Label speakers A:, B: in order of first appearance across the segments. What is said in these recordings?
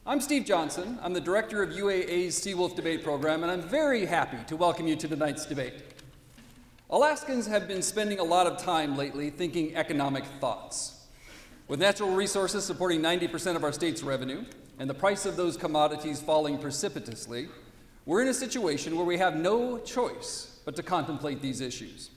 A: I'm Steve Johnson. I'm the director of UAA's Seawolf Debate program, and I'm very happy to welcome you to tonight's debate. Alaskans have been spending a lot of time lately thinking economic thoughts. With natural resources supporting 90% of our state's revenue, and the price of those commodities falling precipitously, we're in a situation where we have no choice but to contemplate these issues.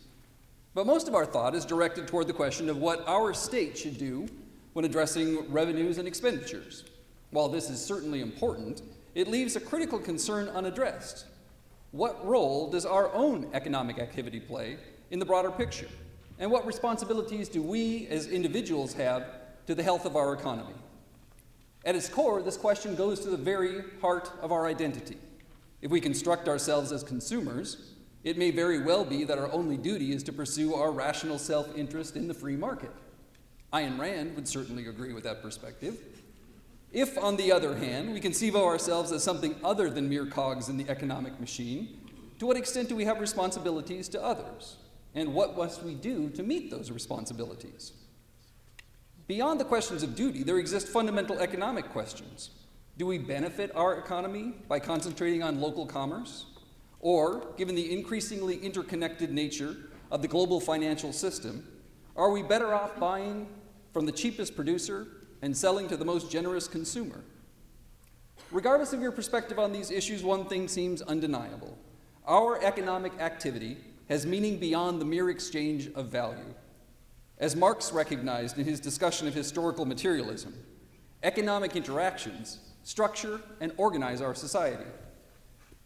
A: But most of our thought is directed toward the question of what our state should do when addressing revenues and expenditures. While this is certainly important, it leaves a critical concern unaddressed. What role does our own economic activity play in the broader picture? And what responsibilities do we as individuals have to the health of our economy? At its core, this question goes to the very heart of our identity. If we construct ourselves as consumers, it may very well be that our only duty is to pursue our rational self-interest in the free market. Ayn Rand would certainly agree with that perspective. If, on the other hand, we conceive of ourselves as something other than mere cogs in the economic machine, to what extent do we have responsibilities to others? And what must we do to meet those responsibilities? Beyond the questions of duty, there exist fundamental economic questions. Do we benefit our economy by concentrating on local commerce? Or, given the increasingly interconnected nature of the global financial system, are we better off buying from the cheapest producer and selling to the most generous consumer? Regardless of your perspective on these issues, one thing seems undeniable. Our economic activity has meaning beyond the mere exchange of value. As Marx recognized in his discussion of historical materialism, economic interactions structure and organize our society.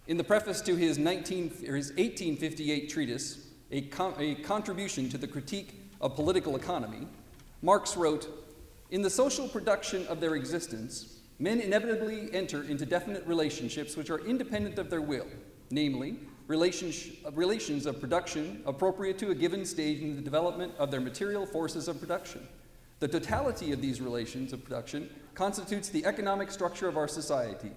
A: In the preface to his 1858 treatise, a contribution to the critique of political economy, Marx wrote, "In the social production of their existence, men inevitably enter into definite relationships which are independent of their will, namely, relations of production appropriate to a given stage in the development of their material forces of production. The totality of these relations of production constitutes the economic structure of our society,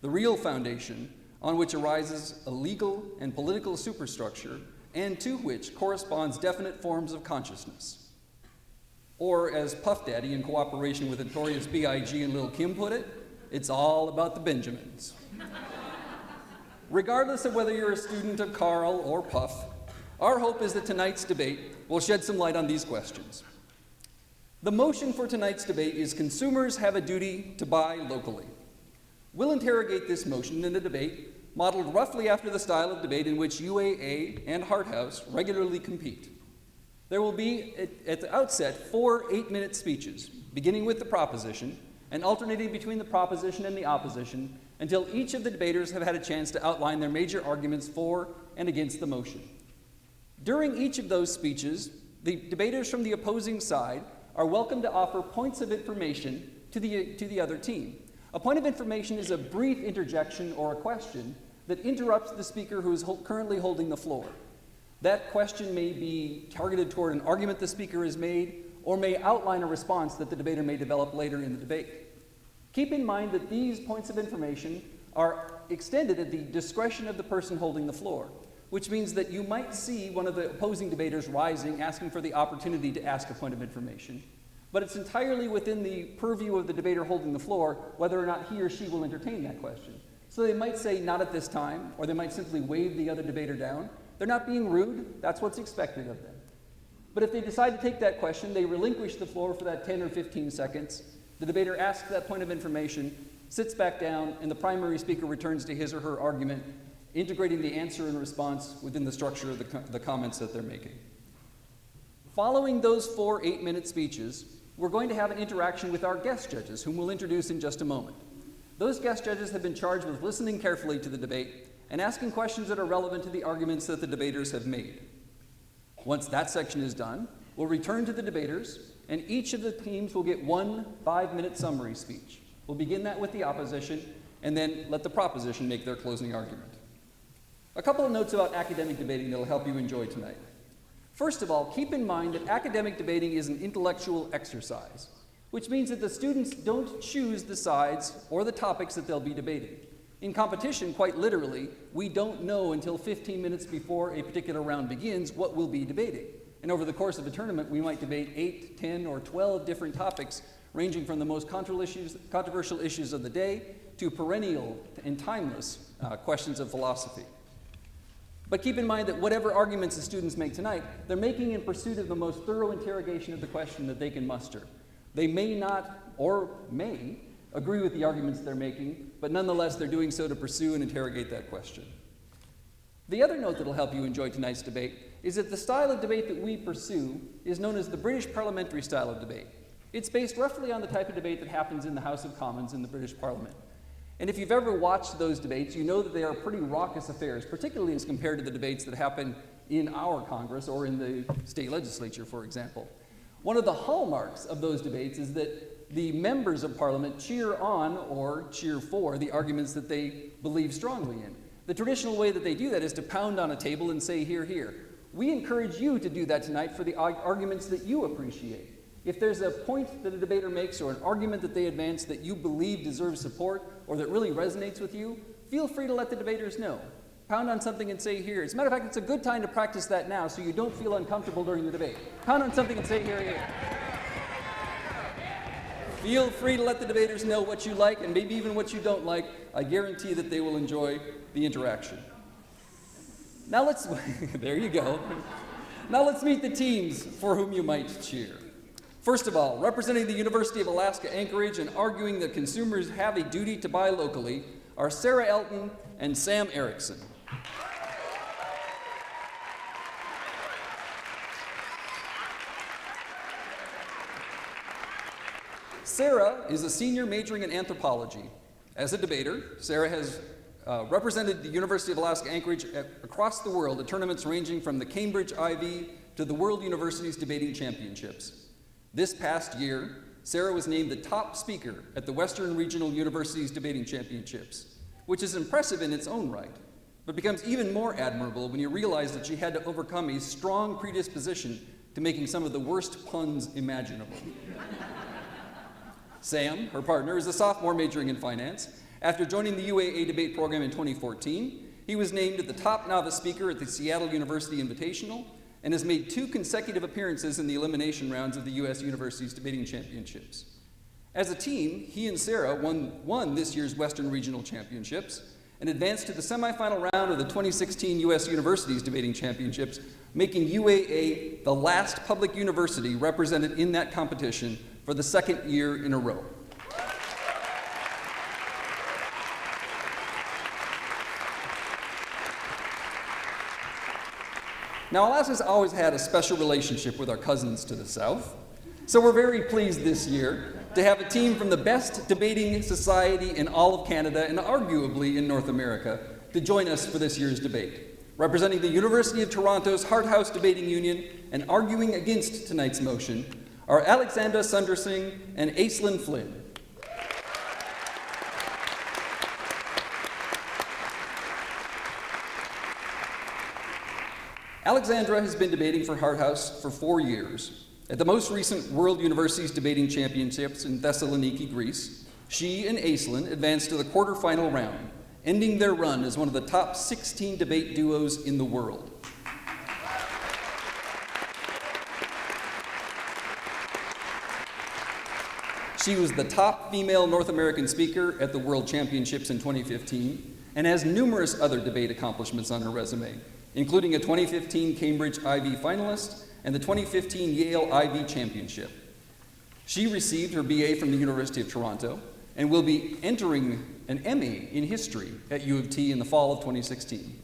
A: the real foundation on which arises a legal and political superstructure, and to which corresponds definite forms of consciousness." Or, as Puff Daddy, in cooperation with Notorious B.I.G. and Lil' Kim put it, it's all about the Benjamins. Regardless of whether you're a student of Carl or Puff, our hope is that tonight's debate will shed some light on these questions. The motion for tonight's debate is consumers have a duty to buy locally. We'll interrogate this motion in a debate modeled roughly after the style of debate in which UAA and Hart House regularly compete. There will be, at the outset, 4 8-minute speeches, beginning with the proposition and alternating between the proposition and the opposition until each of the debaters have had a chance to outline their major arguments for and against the motion. During each of those speeches, the debaters from the opposing side are welcome to offer points of information to the other team. A point of information is a brief interjection or a question that interrupts the speaker who is currently holding the floor. That question may be targeted toward an argument the speaker has made, or may outline a response that the debater may develop later in the debate. Keep in mind that these points of information are extended at the discretion of the person holding the floor, which means that you might see one of the opposing debaters rising, asking for the opportunity to ask a point of information, but it's entirely within the purview of the debater holding the floor whether or not he or she will entertain that question. So they might say, "Not at this time," or they might simply wave the other debater down. They're not being rude, that's what's expected of them. But if they decide to take that question, they relinquish the floor for that 10 or 15 seconds. The debater asks that point of information, sits back down, and the primary speaker returns to his or her argument, integrating the answer and response within the structure of the comments that they're making. Following those 4 8-minute speeches, we're going to have an interaction with our guest judges, whom we'll introduce in just a moment. Those guest judges have been charged with listening carefully to the debate and asking questions that are relevant to the arguments that the debaters have made. Once that section is done, we'll return to the debaters, and each of the teams will get 1 5-minute summary speech. We'll begin that with the opposition, and then let the proposition make their closing argument. A couple of notes about academic debating that will help you enjoy tonight. First of all, keep in mind that academic debating is an intellectual exercise, which means that the students don't choose the sides or the topics that they'll be debating. In competition, quite literally, we don't know until 15 minutes before a particular round begins what we'll be debating. And over the course of a tournament, we might debate 8, 10, or 12 different topics ranging from the most controversial issues of the day to perennial and timeless questions of philosophy. But keep in mind that whatever arguments the students make tonight, they're making in pursuit of the most thorough interrogation of the question that they can muster. They may not, or may, agree with the arguments they're making, but nonetheless they're doing so to pursue and interrogate that question. The other note that will help you enjoy tonight's debate is that the style of debate that we pursue is known as the British parliamentary style of debate. It's based roughly on the type of debate that happens in the House of Commons in the British Parliament. And if you've ever watched those debates, you know that they are pretty raucous affairs, particularly as compared to the debates that happen in our Congress or in the state legislature, for example. One of the hallmarks of those debates is that the members of Parliament cheer on or cheer for the arguments that they believe strongly in. The traditional way that they do that is to pound on a table and say, "Hear, hear." We encourage you to do that tonight for the arguments that you appreciate. If there's a point that a debater makes or an argument that they advance that you believe deserves support or that really resonates with you, feel free to let the debaters know. Pound on something and say, "Here." As a matter of fact, it's a good time to practice that now so you don't feel uncomfortable during the debate. Pound on something and say, "Here, here." Feel free to let the debaters know what you like and maybe even what you don't like. I guarantee that they will enjoy the interaction. Now let's, there you go. Now let's meet the teams for whom you might cheer. First of all, representing the University of Alaska Anchorage and arguing that consumers have a duty to buy locally are Sarah Elton and Sam Erickson. Sarah is a senior majoring in anthropology. As a debater, Sarah has represented the University of Alaska Anchorage across the world at tournaments ranging from the Cambridge Ivy to the World Universities Debating Championships. This past year, Sarah was named the top speaker at the Western Regional Universities Debating Championships, which is impressive in its own right, but becomes even more admirable when you realize that she had to overcome a strong predisposition to making some of the worst puns imaginable. Sam, her partner, is a sophomore majoring in finance. After joining the UAA debate program in 2014, he was named the top novice speaker at the Seattle University Invitational and has made 2 consecutive appearances in the elimination rounds of the U.S. Universities Debating Championships. As a team, he and Sarah won this year's Western Regional Championships and advanced to the semifinal round of the 2016 U.S. Universities Debating Championships, making UAA the last public university represented in that competition for the 2nd year in a row. Now, Alaska's always had a special relationship with our cousins to the south, so we're very pleased this year to have a team from the best debating society in all of Canada and arguably in North America to join us for this year's debate. Representing the University of Toronto's Hart House Debating Union and arguing against tonight's motion are Alexandra Sundersing and Aislinn Flynn. Alexandra has been debating for Hart House for 4 years. At the most recent World Universities Debating Championships in Thessaloniki, Greece, she and Aislinn advanced to the quarterfinal round, ending their run as one of the top 16 debate duos in the world. She was the top female North American speaker at the World Championships in 2015 and has numerous other debate accomplishments on her resume, including a 2015 Cambridge Ivy finalist and the 2015 Yale Ivy Championship. She received her BA from the University of Toronto and will be entering an MA in history at U of T in the fall of 2016.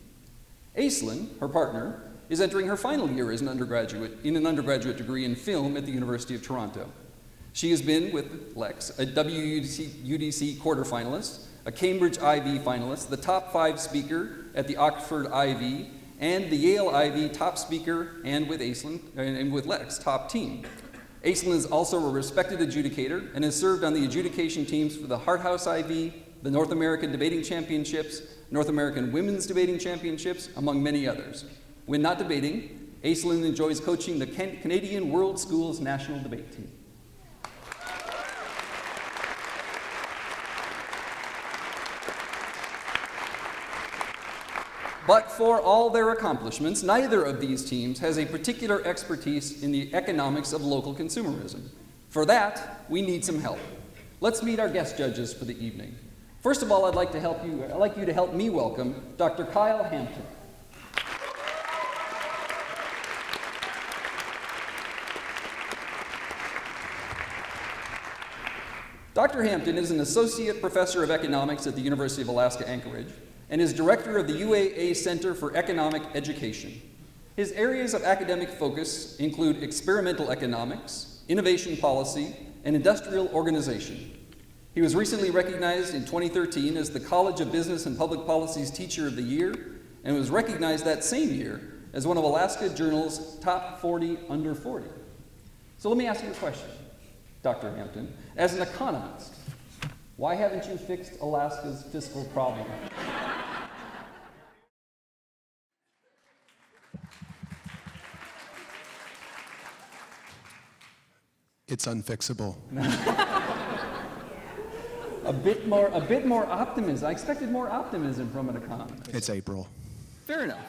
A: Aislinn, her partner, is entering her final year as an undergraduate degree in film at the University of Toronto. She has been with Lex, a WUDC quarterfinalist, a Cambridge Ivy finalist, the top 5 speaker at the Oxford Ivy, and the Yale Ivy top speaker, and with Aislinn and with Lex, top team. Aislinn is also a respected adjudicator and has served on the adjudication teams for the Hart House Ivy, the North American Debating Championships, North American Women's Debating Championships, among many others. When not debating, Aislinn enjoys coaching the Canadian World Schools National Debate Team. But for all their accomplishments, neither of these teams has a particular expertise in the economics of local consumerism. For that, we need some help. Let's meet our guest judges for the evening. First of all, I'd like you to help me welcome Dr. Kyle Hampton. Dr. Hampton is an associate professor of economics at the University of Alaska, Anchorage, and is director of the UAA Center for Economic Education. His areas of academic focus include experimental economics, innovation policy, and industrial organization. He was recently recognized in 2013 as the College of Business and Public Policy's Teacher of the Year, and was recognized that same year as one of Alaska Journal's top 40 under 40. So let me ask you a question, Dr. Hampton. As an economist, why haven't you fixed Alaska's fiscal problem?
B: It's unfixable.
A: A bit more optimism. I expected more optimism from an economist.
B: It's April.
A: Fair enough.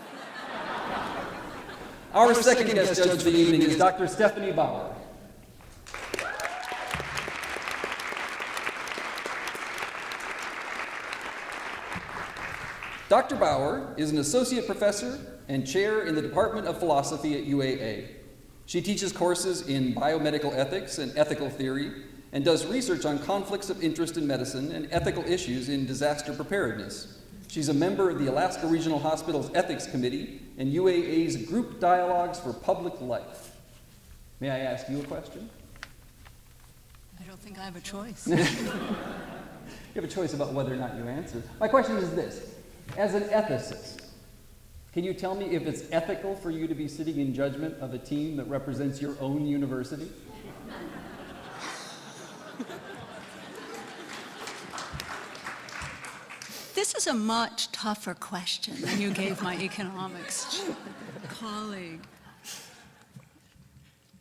A: Our second guest judge for the evening is Dr. Stephanie Bauer. Dr. Bauer is an associate professor and chair in the Department of Philosophy at UAA. She teaches courses in biomedical ethics and ethical theory, and does research on conflicts of interest in medicine and ethical issues in disaster preparedness. She's a member of the Alaska Regional Hospital's Ethics Committee and UAA's Group Dialogues for Public Life. May I ask you a question?
C: I don't think I have a choice.
A: You have a choice about whether or not you answer. My question is this. As an ethicist, can you tell me if it's ethical for you to be sitting in judgment of a team that represents your own university?
C: This is a much tougher question than you gave my economics colleague.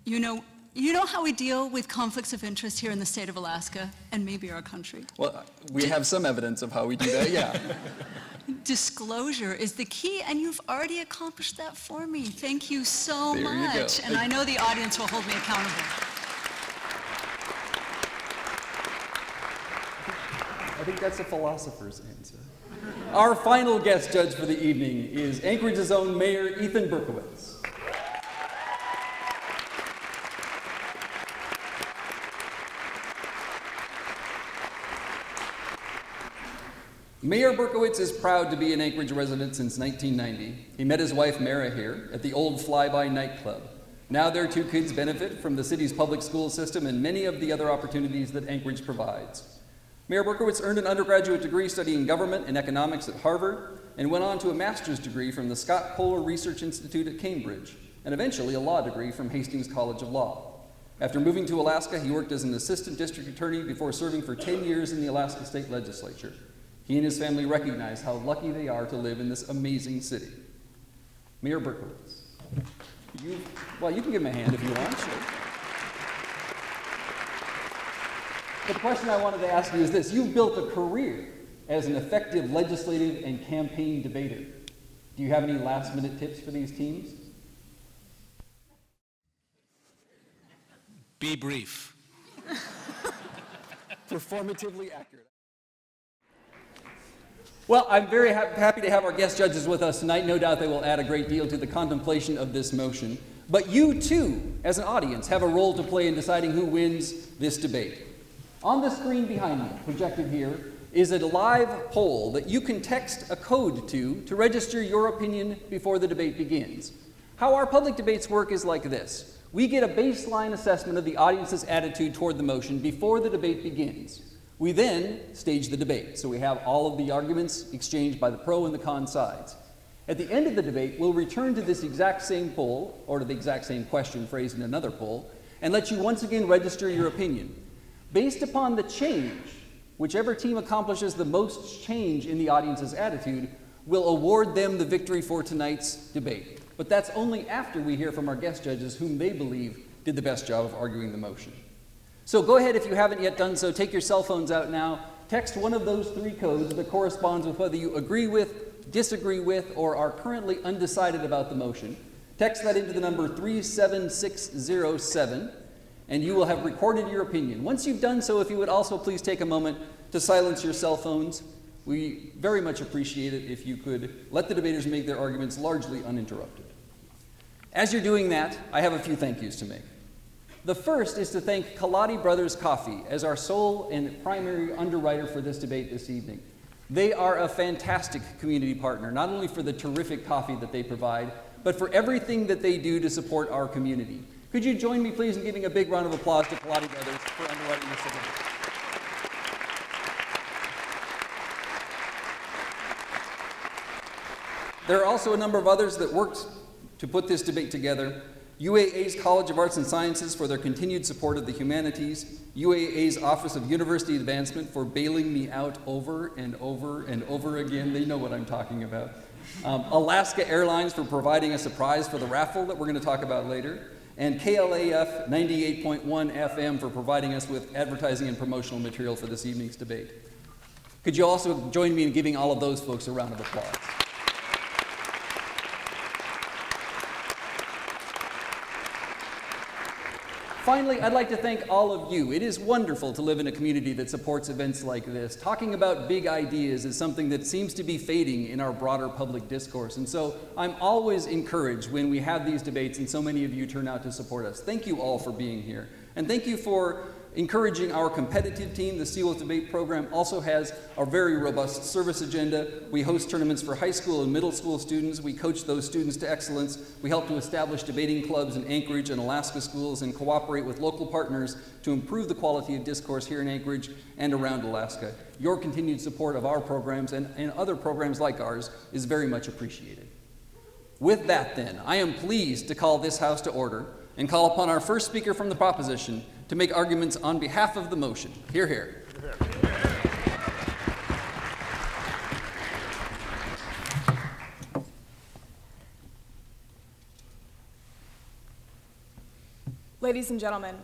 C: You know how we deal with conflicts of interest here in the state of Alaska and maybe our country?
A: Well, we have some evidence of how we do that, yeah.
C: Disclosure is the key, and you've already accomplished that for me. Thank you so
A: There you
C: much.
A: go.
C: And I know the audience will hold me accountable.
A: I think that's a philosopher's answer. Our final guest judge for the evening is Anchorage's own Mayor Ethan Berkowitz. Mayor Berkowitz is proud to be an Anchorage resident since 1990. He met his wife Mara here at the old Flyby nightclub. Now their two kids benefit from the city's public school system and many of the other opportunities that Anchorage provides. Mayor Berkowitz earned an undergraduate degree studying government and economics at Harvard and went on to a master's degree from the Scott Polar Research Institute at Cambridge, and eventually a law degree from Hastings College of Law. After moving to Alaska, he worked as an assistant district attorney before serving for 10 years in the Alaska State Legislature. He and his family recognize how lucky they are to live in this amazing city. Mayor Berkowitz, you can give him a hand if you want. Sure. But the question I wanted to ask you is this. You've built a career as an effective legislative and campaign debater. Do you have any last-minute tips for these teams?
D: Be brief.
A: Performatively accurate. Well, I'm very happy to have our guest judges with us tonight. No doubt they will add a great deal to the contemplation of this motion. But you, too, as an audience, have a role to play in deciding who wins this debate. On the screen behind me, projected here, is a live poll that you can text a code to register your opinion before the debate begins. How our public debates work is like this. We get a baseline assessment of the audience's attitude toward the motion before the debate begins. We then stage the debate, so we have all of the arguments exchanged by the pro and the con sides. At the end of the debate, we'll return to this exact same poll, or to the exact same question phrased in another poll, and let you once again register your opinion. Based upon the change, whichever team accomplishes the most change in the audience's attitude will award them the victory for tonight's debate. But that's only after we hear from our guest judges whom they believe did the best job of arguing the motion. So go ahead, if you haven't yet done so, take your cell phones out now, text one of those three codes that corresponds with whether you agree with, disagree with, or are currently undecided about the motion. Text that into the number 37607. and you will have recorded your opinion. Once you've done so, if you would also please take a moment to silence your cell phones. We very much appreciate it if you could let the debaters make their arguments largely uninterrupted. As you're doing that, I have a few thank yous to make. The first is to thank Kaladi Brothers Coffee as our sole and primary underwriter for this debate this evening. They are a fantastic community partner, not only for the terrific coffee that they provide, but for everything that they do to support our community. Could you join me, please, in giving a big round of applause to Kaladi Brothers for underwriting this debate? There are also a number of others that worked to put this debate together. UAA's College of Arts and Sciences for their continued support of the humanities, UAA's Office of University Advancement for bailing me out over and over and over again. They know what I'm talking about. Alaska Airlines for providing us a prize for the raffle that we're going to talk about later. And KLAF 98.1 FM for providing us with advertising and promotional material for this evening's debate. Could you also join me in giving all of those folks a round of applause? Finally, I'd like to thank all of you. It is wonderful to live in a community that supports events like this. Talking about big ideas is something that seems to be fading in our broader public discourse. And so I'm always encouraged when we have these debates and so many of you turn out to support us. Thank you all for being here. And thank you for encouraging our competitive team. The Seawolf Debate program also has a very robust service agenda. We host tournaments for high school and middle school students. We coach those students to excellence. We help to establish debating clubs in Anchorage and Alaska schools and cooperate with local partners to improve the quality of discourse here in Anchorage and around Alaska. Your continued support of our programs and other programs like ours is very much appreciated. With that then, I am pleased to call this House to order and call upon our first speaker from the proposition to make arguments on behalf of the motion. Hear, hear.
D: Ladies and gentlemen,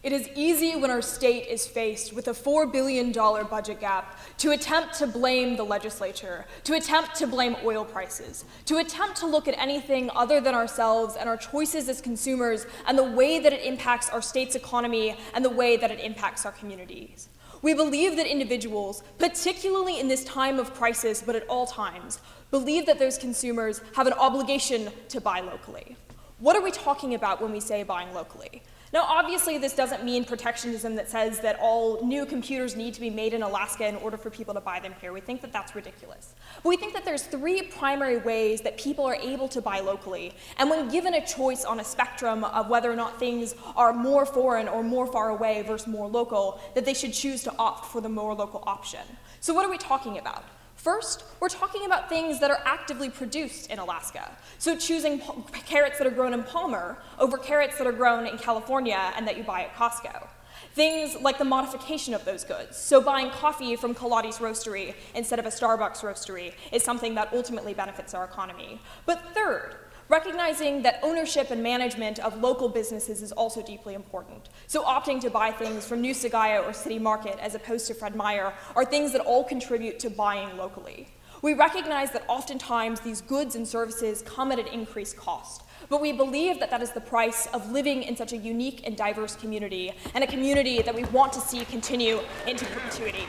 D: it is easy when our state is faced with a $4 billion budget gap to attempt to blame the legislature, to attempt to blame oil prices, to attempt to look at anything other than ourselves and our choices as consumers and the way that it impacts our state's economy and the way that it impacts our communities. We believe that individuals, particularly in this time of crisis, but at all times, believe that those consumers have an obligation to buy locally. What are we talking about when we say buying locally? Now, obviously, this doesn't mean protectionism that says that all new computers need to be made in Alaska in order for people to buy them here. We think that that's ridiculous. But we think that there's three primary ways that people are able to buy locally. And when given a choice on a spectrum of whether or not things are more foreign or more far away versus more local, that they should choose to opt for the more local option. So what are we talking about? First, we're talking about things that are actively produced in Alaska. So choosing carrots that are grown in Palmer over carrots that are grown in California and that you buy at Costco. Things like the modification of those goods. So buying coffee from Kaladi's Roastery instead of a Starbucks roastery is something that ultimately benefits our economy. But third, recognizing that ownership and management of local businesses is also deeply important. So opting to buy things from New Sagaya or City Market as opposed to Fred Meyer are things that all contribute to buying locally. We recognize that oftentimes these goods and services come at an increased cost, but we believe that that is the price of living in such a unique and diverse community, and a community that we want to see continue into perpetuity.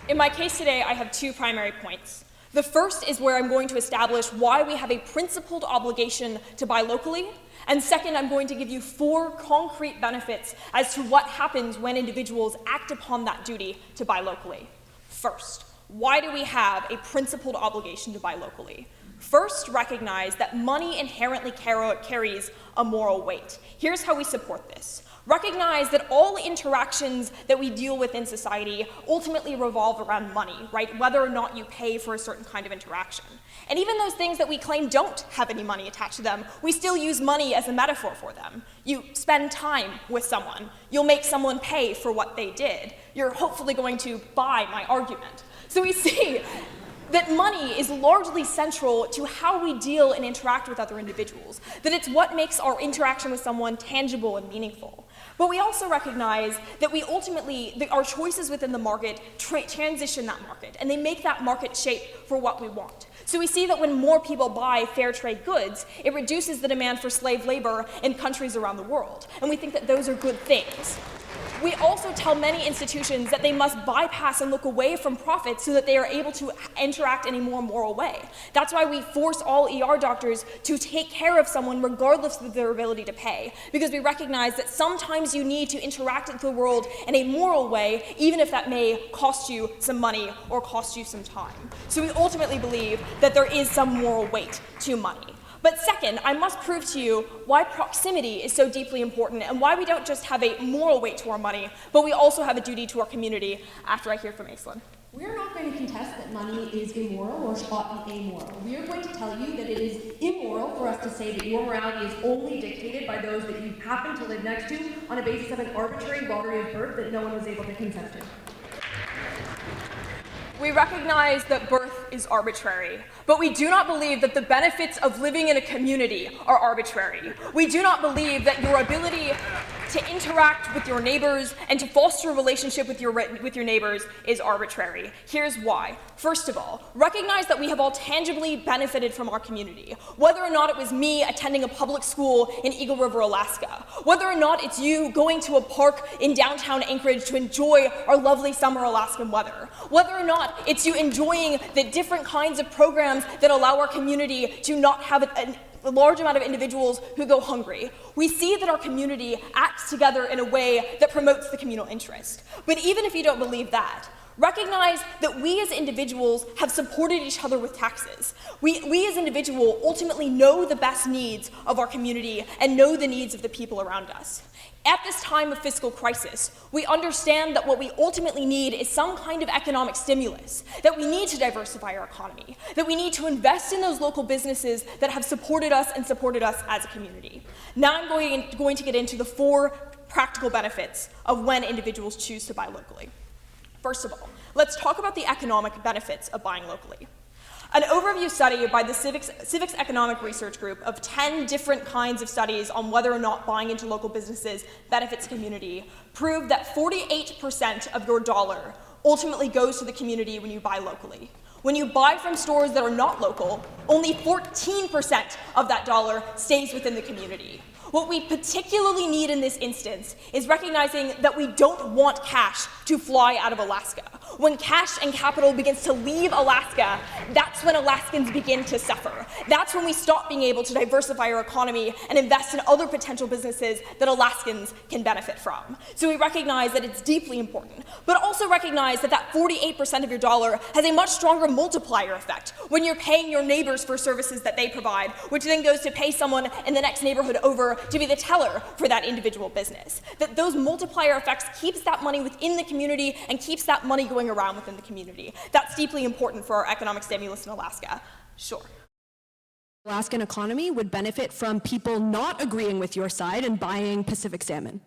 D: In my case today, I have two primary points. The first is where I'm going to establish why we have a principled obligation to buy locally, and second, I'm going to give you 4 concrete benefits as to what happens when individuals act upon that duty to buy locally. First, why do we have a principled obligation to buy locally? First, recognize that money inherently carries a moral weight. Here's how we support this. Recognize that all interactions that we deal with in society ultimately revolve around money, right? Whether or not you pay for a certain kind of interaction. And even those things that we claim don't have any money attached to them, we still use money as a metaphor for them. You spend time with someone. You'll make someone pay for what they did. You're hopefully going to buy my argument. So we see that money is largely central to how we deal and interact with other individuals, that it's what makes our interaction with someone tangible and meaningful. But we also recognize that we ultimately, our choices within the market transition that market, and they make that market shape for what we want. So we see that when more people buy fair trade goods, it reduces the demand for slave labor in countries around the world. And we think that those are good things. We also tell many institutions that they must bypass and look away from profits so that they are able to interact in a more moral way. That's why we force all ER doctors to take care of someone regardless of their ability to pay, because we recognize that sometimes you need to interact with the world in a moral way, even if that may cost you some money or cost you some time. So we ultimately believe that there is some moral weight to money. But second, I must prove to you why proximity is so deeply important and why we don't just have a moral weight to our money, but we also have a duty to our community after I hear from Aislinn.
E: We're not going to contest that money is immoral or ought to be amoral. We are going to tell you that it is immoral for us to say that your morality is only dictated by those that you happen to live next to on a basis of an arbitrary lottery of birth that no one was able to consent to.
D: We recognize that birth is arbitrary, but we do not believe that the benefits of living in a community are arbitrary. We do not believe that your ability to interact with your neighbors and to foster a relationship with your neighbors is arbitrary. Here's why. First of all, recognize that we have all tangibly benefited from our community. Whether or not it was me attending a public school in Eagle River, Alaska, whether or not it's you going to a park in downtown Anchorage to enjoy our lovely summer Alaskan weather, whether or not it's you enjoying the different kinds of programs that allow our community to not have a large amount of individuals who go hungry. We see that our community acts together in a way that promotes the communal interest. But even if you don't believe that, recognize that we as individuals have supported each other with taxes. We as individuals ultimately know the best needs of our community and know the needs of the people around us. At this time of fiscal crisis, we understand that what we ultimately need is some kind of economic stimulus, that we need to diversify our economy, that we need to invest in those local businesses that have supported us and supported us as a community. Now I'm going to get into the 4 practical benefits of when individuals choose to buy locally. First of all, let's talk about the economic benefits of buying locally. An overview study by the Civics Economic Research Group of 10 different kinds of studies on whether or not buying into local businesses benefits community proved that 48% of your dollar ultimately goes to the community when you buy locally. When you buy from stores that are not local, only 14% of that dollar stays within the community. What we particularly need in this instance is recognizing that we don't want cash to fly out of Alaska. When cash and capital begins to leave Alaska, that's when Alaskans begin to suffer. That's when we stop being able to diversify our economy and invest in other potential businesses that Alaskans can benefit from. So we recognize that it's deeply important, but also recognize that that 48% of your dollar has a much stronger multiplier effect when you're paying your neighbors for services that they provide, which then goes to pay someone in the next neighborhood over to be the teller for that individual business. That those multiplier effects keeps that money within the community and keeps that money going around within the community. That's deeply important for our economic stimulus in Alaska. Sure.
E: Alaskan economy would benefit from people not agreeing with your side and buying Pacific salmon.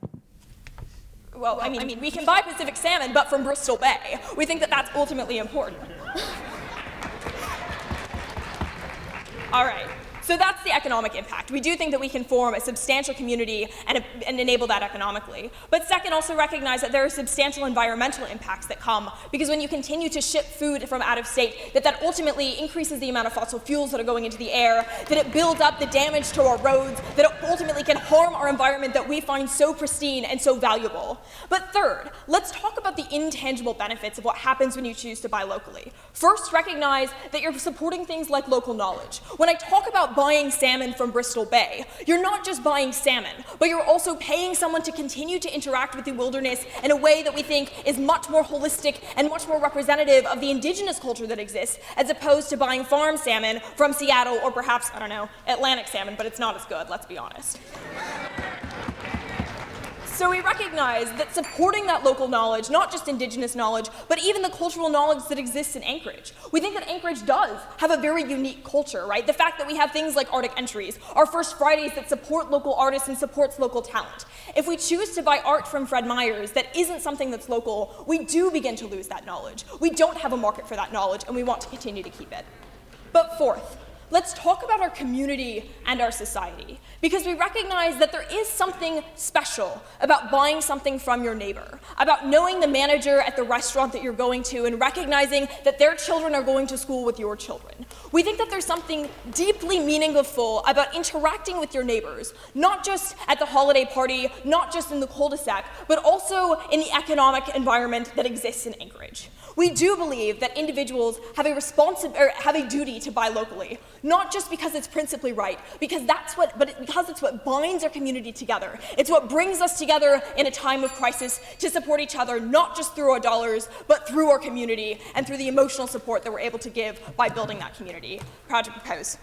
D: Well, I mean, we can buy Pacific salmon, but from Bristol Bay. We think that that's ultimately important. All right. So that's the economic impact. We do think that we can form a substantial community and enable that economically. But second, also recognize that there are substantial environmental impacts that come, because when you continue to ship food from out of state, that ultimately increases the amount of fossil fuels that are going into the air, that it builds up the damage to our roads, that it ultimately can harm our environment that we find so pristine and so valuable. But third, let's talk about the intangible benefits of what happens when you choose to buy locally. First, recognize that you're supporting things like local knowledge. When I talk about buying salmon from Bristol Bay, you're not just buying salmon, but you're also paying someone to continue to interact with the wilderness in a way that we think is much more holistic and much more representative of the indigenous culture that exists, as opposed to buying farm salmon from Seattle or perhaps, I don't know, Atlantic salmon, but it's not as good, let's be honest. So we recognize that supporting that local knowledge, not just indigenous knowledge, but even the cultural knowledge that exists in Anchorage. We think that Anchorage does have a very unique culture, right? The fact that we have things like Arctic entries, our First Fridays that support local artists and supports local talent. If we choose to buy art from Fred Meyers that isn't something that's local, we do begin to lose that knowledge. We don't have a market for that knowledge, and we want to continue to keep it. But fourth, let's talk about our community and our society, because we recognize that there is something special about buying something from your neighbor, about knowing the manager at the restaurant that you're going to and recognizing that their children are going to school with your children. We think that there's something deeply meaningful about interacting with your neighbors, not just at the holiday party, not just in the cul-de-sac, but also in the economic environment that exists in Anchorage. We do believe that individuals have a duty to buy locally, not just because it's principally right, because it's what binds our community together. It's what brings us together in a time of crisis to support each other, not just through our dollars, but through our community and through the emotional support that we're able to give by building that community. Proud to propose.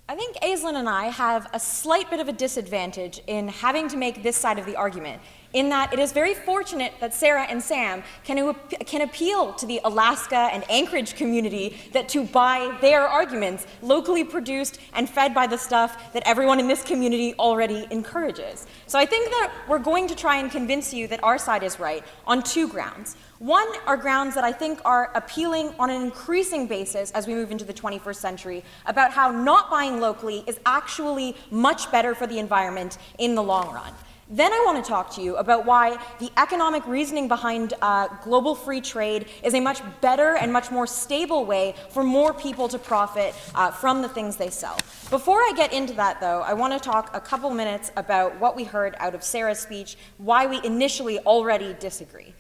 E: I think Aislinn and I have a slight bit of a disadvantage in having to make this side of the argument, in that it is very fortunate that Sarah and Sam can appeal to the Alaska and Anchorage community to buy their arguments, locally produced and fed by the stuff that everyone in this community already encourages. So I think that we're going to try and convince you that our side is right on two grounds. One are grounds that I think are appealing on an increasing basis as we move into the 21st century about how not buying locally is actually much better for the environment in the long run. Then I want to talk to you about why the economic reasoning behind global free trade is a much better and much more stable way for more people to profit from the things they sell. Before I get into that, though, I want to talk a couple minutes about what we heard out of Sarah's speech, why we initially already disagree.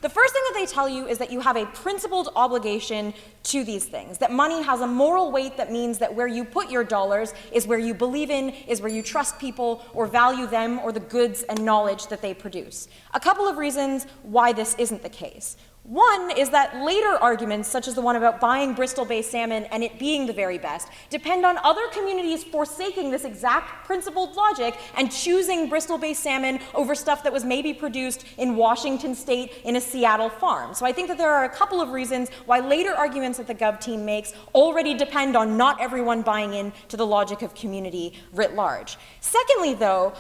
E: The first thing that they tell you is that you have a principled obligation to these things, that money has a moral weight that means that where you put your dollars is where you believe in, is where you trust people or value them or the goods and knowledge that they produce. A couple of reasons why this isn't the case. One is that later arguments, such as the one about buying Bristol-based salmon and it being the very best, depend on other communities forsaking this exact principled logic and choosing Bristol-based salmon over stuff that was maybe produced in Washington State in a Seattle farm. So I think that there are a couple of reasons why later arguments that the Gov team makes already depend on not everyone buying in to the logic of community writ large. Secondly, though,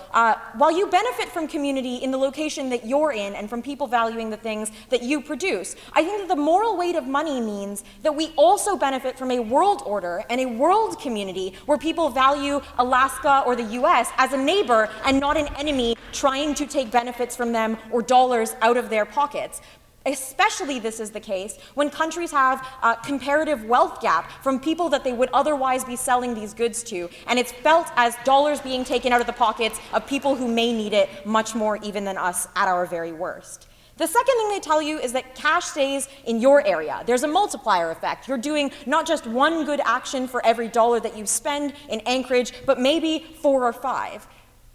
E: while you benefit from community in the location that you're in and from people valuing the things that you produce, I think that the moral weight of money means that we also benefit from a world order and a world community where people value Alaska or the US as a neighbor and not an enemy trying to take benefits from them or dollars out of their pockets. Especially this is the case when countries have a comparative wealth gap from people that they would otherwise be selling these goods to, and it's felt as dollars being taken out of the pockets of people who may need it much more even than us at our very worst. The second thing they tell you is that cash stays in your area. There's a multiplier effect. You're doing not just one good action for every dollar that you spend in Anchorage, but maybe 4 or 5.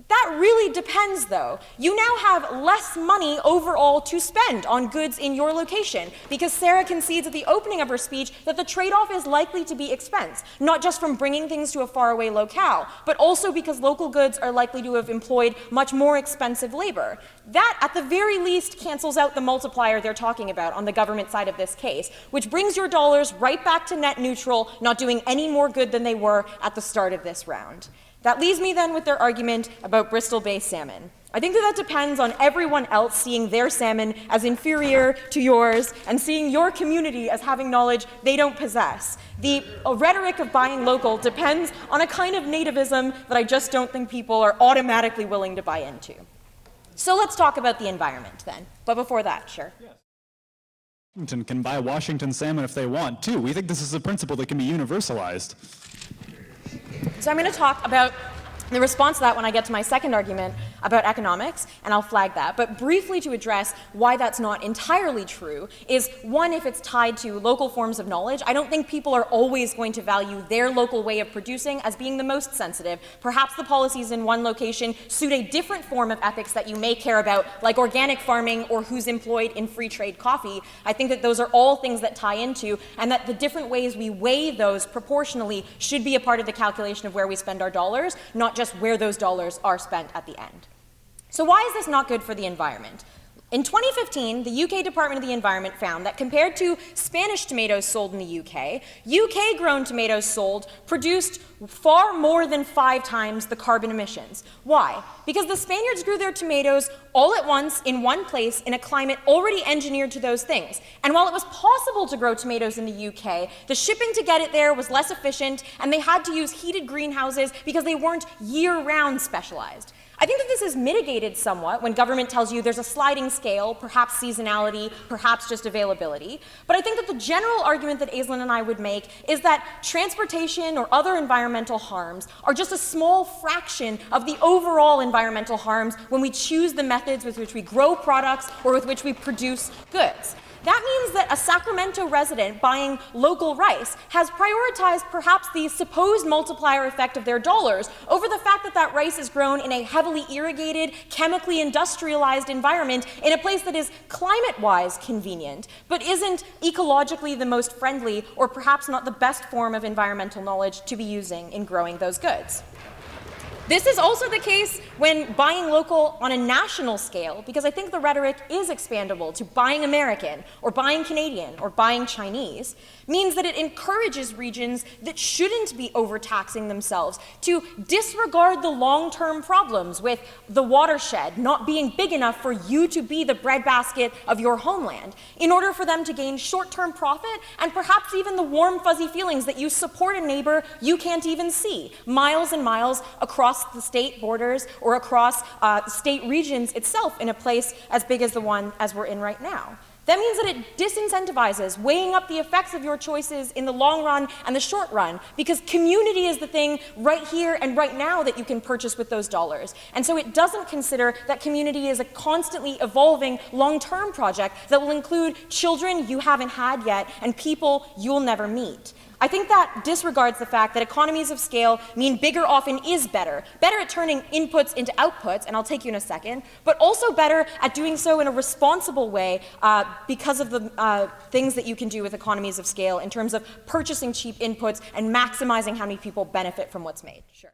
E: That really depends, though. You now have less money overall to spend on goods in your location, because Sarah concedes at the opening of her speech that the trade-off is likely to be expense, not just from bringing things to a faraway locale, but also because local goods are likely to have employed much more expensive labor. That, at the very least, cancels out the multiplier they're talking about on the government side of this case, which brings your dollars right back to net neutral, not doing any more good than they were at the start of this round. That leaves me then with their argument about Bristol-based salmon. I think that depends on everyone else seeing their salmon as inferior to yours and seeing your community as having knowledge they don't possess. The rhetoric of buying local depends on a kind of nativism that I just don't think people are automatically willing to buy into. So let's talk about the environment then. But before that, sure.
F: Yes. Washington can buy Washington salmon if they want, too. We think this is a principle that can be universalized.
E: So I'm going to talk about the response to that when I get to my second argument about economics, and I'll flag that. But briefly to address why that's not entirely true is, one, if it's tied to local forms of knowledge, I don't think people are always going to value their local way of producing as being the most sensitive. Perhaps the policies in one location suit a different form of ethics that you may care about, like organic farming or who's employed in free trade coffee. I think that those are all things that tie into, and that the different ways we weigh those proportionally should be a part of the calculation of where we spend our dollars, not just where those dollars are spent at the end. So why is this not good for the environment?
G: In 2015, the UK Department of the Environment found that compared to Spanish tomatoes sold in the UK, UK-grown tomatoes sold produced far more than 5 times the carbon emissions. Why? Because the Spaniards grew their tomatoes all at once in one place in a climate already engineered to those things. And while it was possible to grow tomatoes in the UK, the shipping to get it there was less efficient, and they had to use heated greenhouses because they weren't year-round specialized. I think that this is mitigated somewhat when government tells you there's a sliding scale, perhaps seasonality, perhaps just availability. But I think that the general argument that Aislinn and I would make is that transportation or other environmental harms are just a small fraction of the overall environmental harms when we choose the methods with which we grow products or with which we produce goods. That means that a Sacramento resident buying local rice has prioritized perhaps the supposed multiplier effect of their dollars over the fact that that rice is grown in a heavily irrigated, chemically industrialized environment in a place that is climate-wise convenient, but isn't ecologically the most friendly or perhaps not the best form of environmental knowledge to be using in growing those goods. This is also the case when buying local on a national scale, because I think the rhetoric is expandable to buying American, or buying Canadian, or buying Chinese, means that it encourages regions that shouldn't be overtaxing themselves to disregard the long-term problems with the watershed not being big enough for you to be the breadbasket of your homeland, in order for them to gain short-term profit and perhaps even the warm, fuzzy feelings that you support a neighbor you can't even see, miles and miles across the state borders or across state regions itself in a place as big as the one as we're in right now. That means that it disincentivizes weighing up the effects of your choices in the long run and the short run, because community is the thing right here and right now that you can purchase with those dollars. And so it doesn't consider that community is a constantly evolving long-term project that will include children you haven't had yet and people you'll never meet. I think that disregards the fact that economies of scale mean bigger often is better. Better at turning inputs into outputs, and I'll take you in a second, but also better at doing so in a responsible way because of the things that you can do with economies of scale in terms of purchasing cheap inputs and maximizing how many people benefit from what's made. Sure.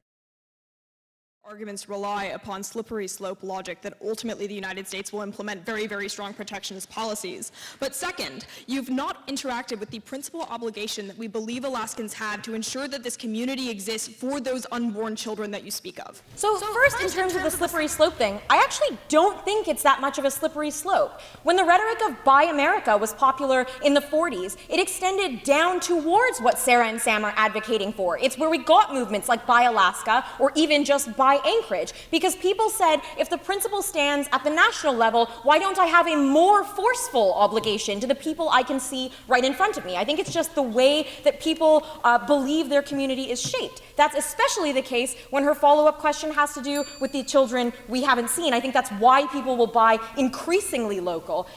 H: Arguments rely upon slippery slope logic that ultimately the United States will implement very, very strong protectionist policies. But second, you've not interacted with the principal obligation that we believe Alaskans have to ensure that this community exists for those unborn children that you speak of.
G: So first, in terms of the slippery slope thing, I actually don't think it's that much of a slippery slope. When the rhetoric of Buy America was popular in the 40s, it extended down towards what Sarah and Sam are advocating for. It's where we got movements like Buy Alaska or even just Buy Anchorage, because people said, if the principle stands at the national level, why don't I have a more forceful obligation to the people I can see right in front of me? I think it's just the way that people believe their community is shaped. That's especially the case when her follow-up question has to do with the children we haven't seen. I think that's why people will buy increasingly local,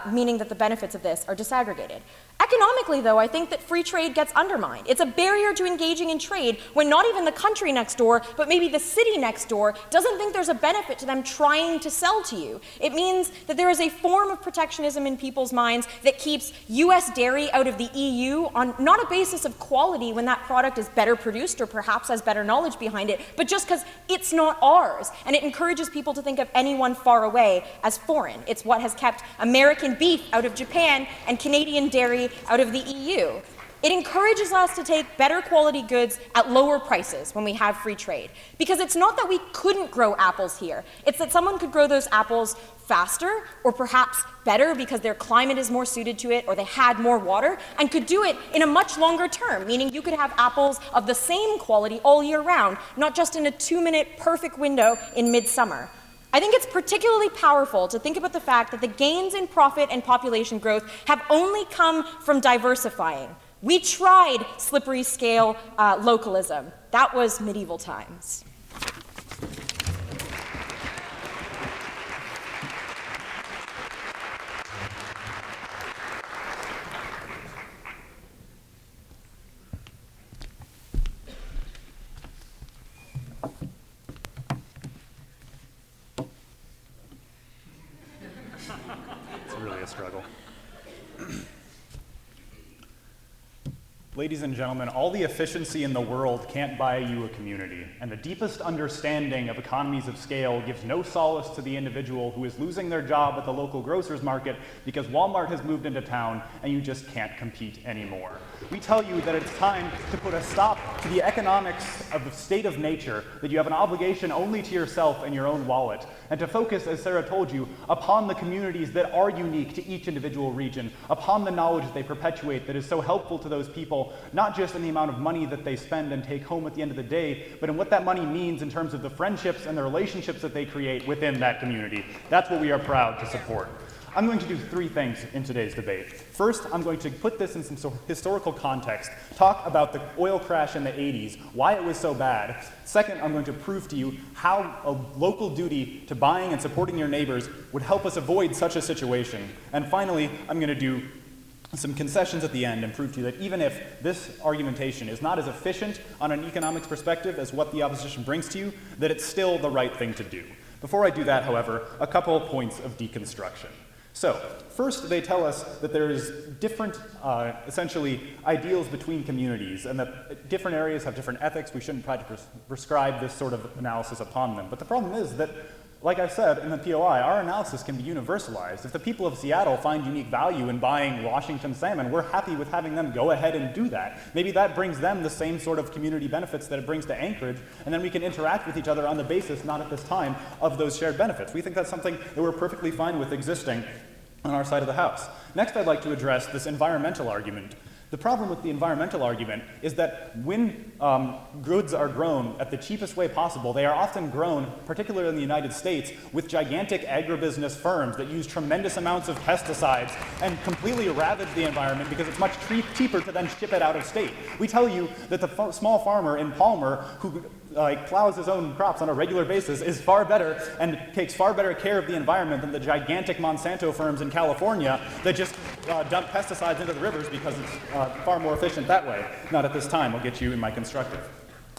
G: meaning that the benefits of this are disaggregated. Economically, though, I think that free trade gets undermined. It's a barrier to engaging in trade when not even the country next door, but maybe the city next door, doesn't think there's a benefit to them trying to sell to you. It means that there is a form of protectionism in people's minds that keeps US dairy out of the EU on not a basis of quality when that product is better produced or perhaps has better knowledge behind it, but just because it's not ours. And it encourages people to think of anyone far away as foreign. It's what has kept American beef out of Japan and Canadian dairy out of the EU. It encourages us to take better quality goods at lower prices when we have free trade. Because it's not that we couldn't grow apples here. It's that someone could grow those apples faster or perhaps better because their climate is more suited to it or they had more water and could do it in a much longer term, meaning you could have apples of the same quality all year round, not just in a 2-minute perfect window in midsummer. I think it's particularly powerful to think about the fact that the gains in profit and population growth have only come from diversifying. We tried slippery scale localism. That was medieval times.
F: Struggle. Ladies and gentlemen, all the efficiency in the world can't buy you a community, and the deepest understanding of economies of scale gives no solace to the individual who is losing their job at the local grocer's market because Walmart has moved into town and you just can't compete anymore. We tell you that it's time to put a stop to the economics of the state of nature, that you have an obligation only to yourself and your own wallet, and to focus, as Sarah told you, upon the communities that are unique to each individual region, upon the knowledge that they perpetuate that is so helpful to those people, not just in the amount of money that they spend and take home at the end of the day, but in what that money means in terms of the friendships and the relationships that they create within that community. That's what we are proud to support. I'm going to do three things in today's debate. First, I'm going to put this in some historical context, talk about the oil crash in the 80s, why it was so bad. Second, I'm going to prove to you how a local duty to buying and supporting your neighbors would help us avoid such a situation. And finally, I'm going to do some concessions at the end and prove to you that even if this argumentation is not as efficient on an economics perspective as what the opposition brings to you, that it's still the right thing to do. Before I do that, however, a couple of points of deconstruction. So, first they tell us that there's different, essentially, ideals between communities, and that different areas have different ethics. We shouldn't try to prescribe this sort of analysis upon them. But the problem is that, like I said in the POI, our analysis can be universalized. If the people of Seattle find unique value in buying Washington salmon, we're happy with having them go ahead and do that. Maybe that brings them the same sort of community benefits that it brings to Anchorage, and then we can interact with each other on the basis, not at this time, of those shared benefits. We think that's something that we're perfectly fine with existing on our side of the house. Next, I'd like to address this environmental argument. The problem with the environmental argument is that when goods are grown at the cheapest way possible, they are often grown, particularly in the United States, with gigantic agribusiness firms that use tremendous amounts of pesticides and completely ravage the environment because it's much cheaper to then ship it out of state. We tell you that the small farmer in Palmer who plows his own crops on a regular basis is far better and takes far better care of the environment than the gigantic Monsanto firms in California that just dump pesticides into the rivers because it's far more efficient that way. Not at this time. I'll get you in my constructive.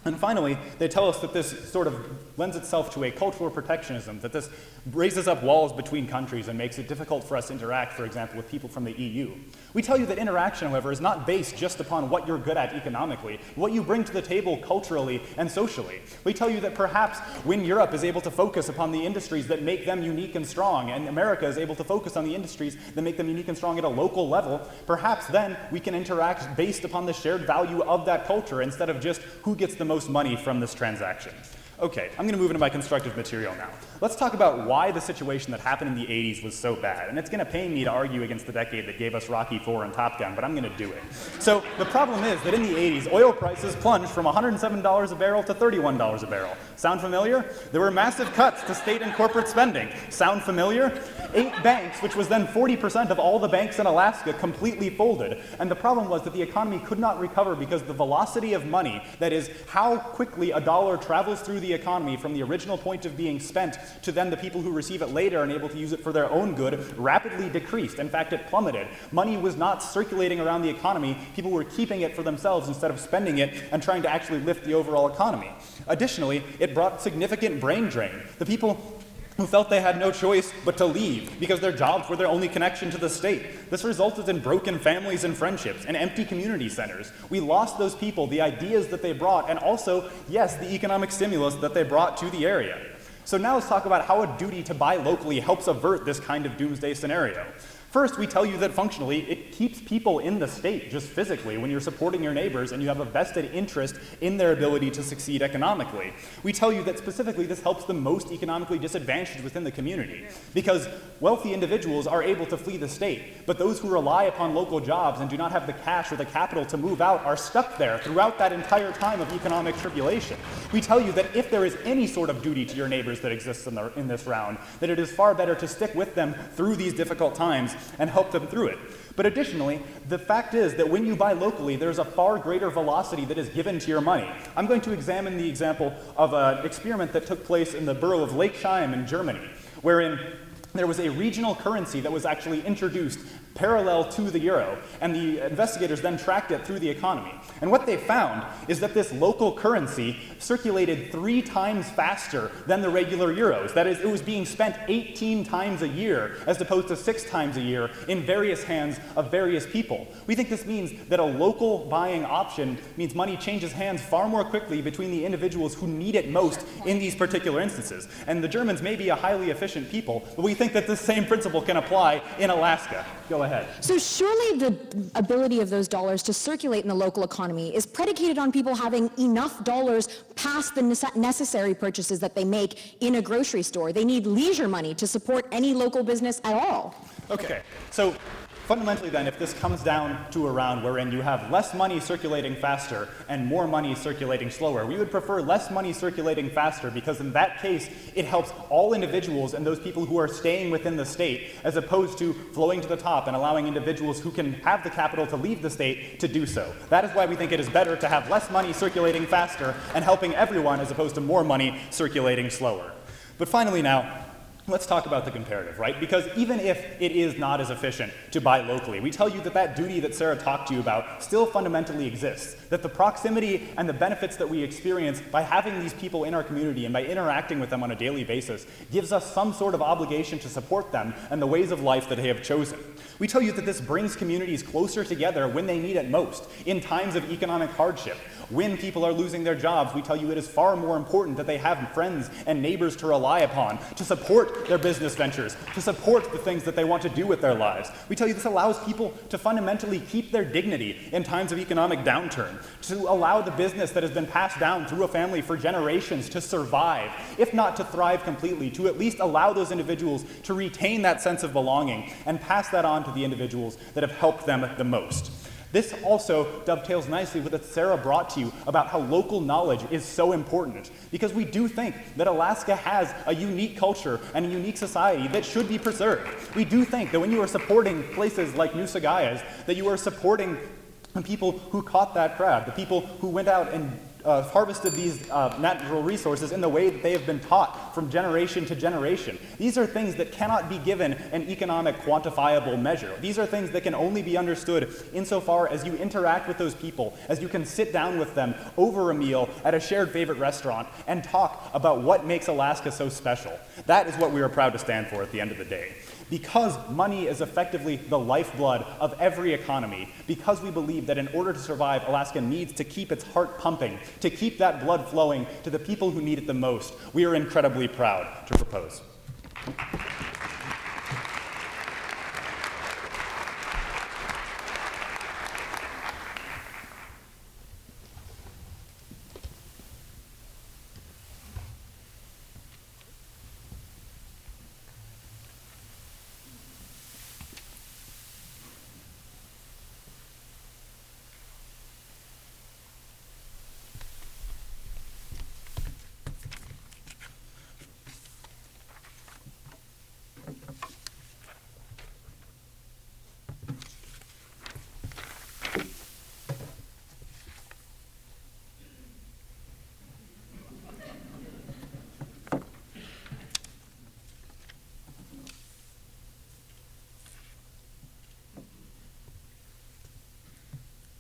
F: And finally, they tell us that this sort of lends itself to a cultural protectionism, that this raises up walls between countries and makes it difficult for us to interact, for example, with people from the EU. We tell you that interaction, however, is not based just upon what you're good at economically, what you bring to the table culturally and socially. We tell you that perhaps when Europe is able to focus upon the industries that make them unique and strong, and America is able to focus on the industries that make them unique and strong at a local level, perhaps then we can interact based upon the shared value of that culture instead of just who gets the most money from this transaction. Okay, I'm going to move into my constructive material now. Let's talk about why the situation that happened in the 80s was so bad. And it's going to pain me to argue against the decade that gave us Rocky IV and Top Gun, but I'm going to do it. So the problem is that in the 80s, oil prices plunged from $107 a barrel to $31 a barrel. Sound familiar? There were massive cuts to state and corporate spending. Sound familiar? 8 banks, which was then 40% of all the banks in Alaska, completely folded. And the problem was that the economy could not recover because the velocity of money, that is, how quickly a dollar travels through the economy from the original point of being spent to then the people who receive it later and able to use it for their own good, rapidly decreased. In fact, it plummeted. Money was not circulating around the economy. People were keeping it for themselves instead of spending it and trying to actually lift the overall economy. Additionally, it brought significant brain drain. The people who felt they had no choice but to leave because their jobs were their only connection to the state. This resulted in broken families and friendships and empty community centers. We lost those people, the ideas that they brought, and also, yes, the economic stimulus that they brought to the area. So now let's talk about how a duty to buy locally helps avert this kind of doomsday scenario. First, we tell you that functionally, it keeps people in the state, just physically, when you're supporting your neighbors and you have a vested interest in their ability to succeed economically. We tell you that specifically this helps the most economically disadvantaged within the community, because wealthy individuals are able to flee the state, but those who rely upon local jobs and do not have the cash or the capital to move out are stuck there throughout that entire time of economic tribulation. We tell you that if there is any sort of duty to your neighbors that exists in this round, that it is far better to stick with them through these difficult times and help them through it. But additionally, the fact is that when you buy locally, there's a far greater velocity that is given to your money. I'm going to examine the example of an experiment that took place in the borough of Lakesheim in Germany, wherein there was a regional currency that was actually introduced parallel to the euro, and the investigators then tracked it through the economy. And what they found is that this local currency circulated 3 times faster than the regular euros. That is, it was being spent 18 times a year as opposed to 6 times a year in various hands of various people. We think this means that a local buying option means money changes hands far more quickly between the individuals who need it most in these particular instances. And the Germans may be a highly efficient people, but we think that this same principle can apply in Alaska. Go ahead.
I: So surely the ability of those dollars to circulate in the local economy is predicated on people having enough dollars past the necessary purchases that they make in a grocery store. They need leisure money to support any local business at all.
F: Okay, so fundamentally then, if this comes down to a round wherein you have less money circulating faster and more money circulating slower, we would prefer less money circulating faster because in that case, it helps all individuals and those people who are staying within the state as opposed to flowing to the top and allowing individuals who can have the capital to leave the state to do so. That is why we think it is better to have less money circulating faster and helping everyone as opposed to more money circulating slower. But finally now, let's talk about the comparative, right? Because even if it is not as efficient to buy locally, we tell you that that duty that Sarah talked to you about still fundamentally exists, that the proximity and the benefits that we experience by having these people in our community and by interacting with them on a daily basis gives us some sort of obligation to support them and the ways of life that they have chosen. We tell you that this brings communities closer together when they need it most, in times of economic hardship. When people are losing their jobs, we tell you it is far more important that they have friends and neighbors to rely upon, to support their business ventures, to support the things that they want to do with their lives. We tell you this allows people to fundamentally keep their dignity in times of economic downturn, to allow the business that has been passed down through a family for generations to survive, if not to thrive completely, to at least allow those individuals to retain that sense of belonging and pass that on to the individuals that have helped them the most. This also dovetails nicely with what Sarah brought to you about how local knowledge is so important, because we do think that Alaska has a unique culture and a unique society that should be preserved. We do think that when you are supporting places like Nusagayas, that you are supporting the people who caught that crab, the people who went out and harvested these natural resources in the way that they have been taught from generation to generation. These are things that cannot be given an economic quantifiable measure. These are things that can only be understood insofar as you interact with those people, as you can sit down with them over a meal at a shared favorite restaurant and talk about what makes Alaska so special. That is what we are proud to stand for at the end of the day. Because money is effectively the lifeblood of every economy, because we believe that in order to survive, Alaska needs to keep its heart pumping, to keep that blood flowing to the people who need it the most, we are incredibly proud to propose.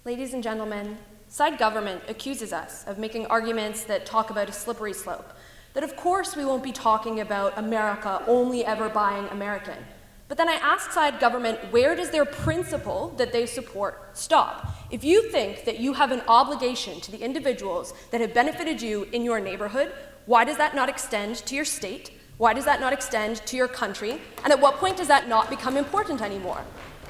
E: Ladies and gentlemen, side government accuses us of making arguments that talk about a slippery slope, that of course we won't be talking about America only ever buying American. But then I ask side government, where does their principle that they support stop? If you think that you have an obligation to the individuals that have benefited you in your neighborhood, why does that not extend to your state? Why does that not extend to your country? And at what point does that not become important anymore?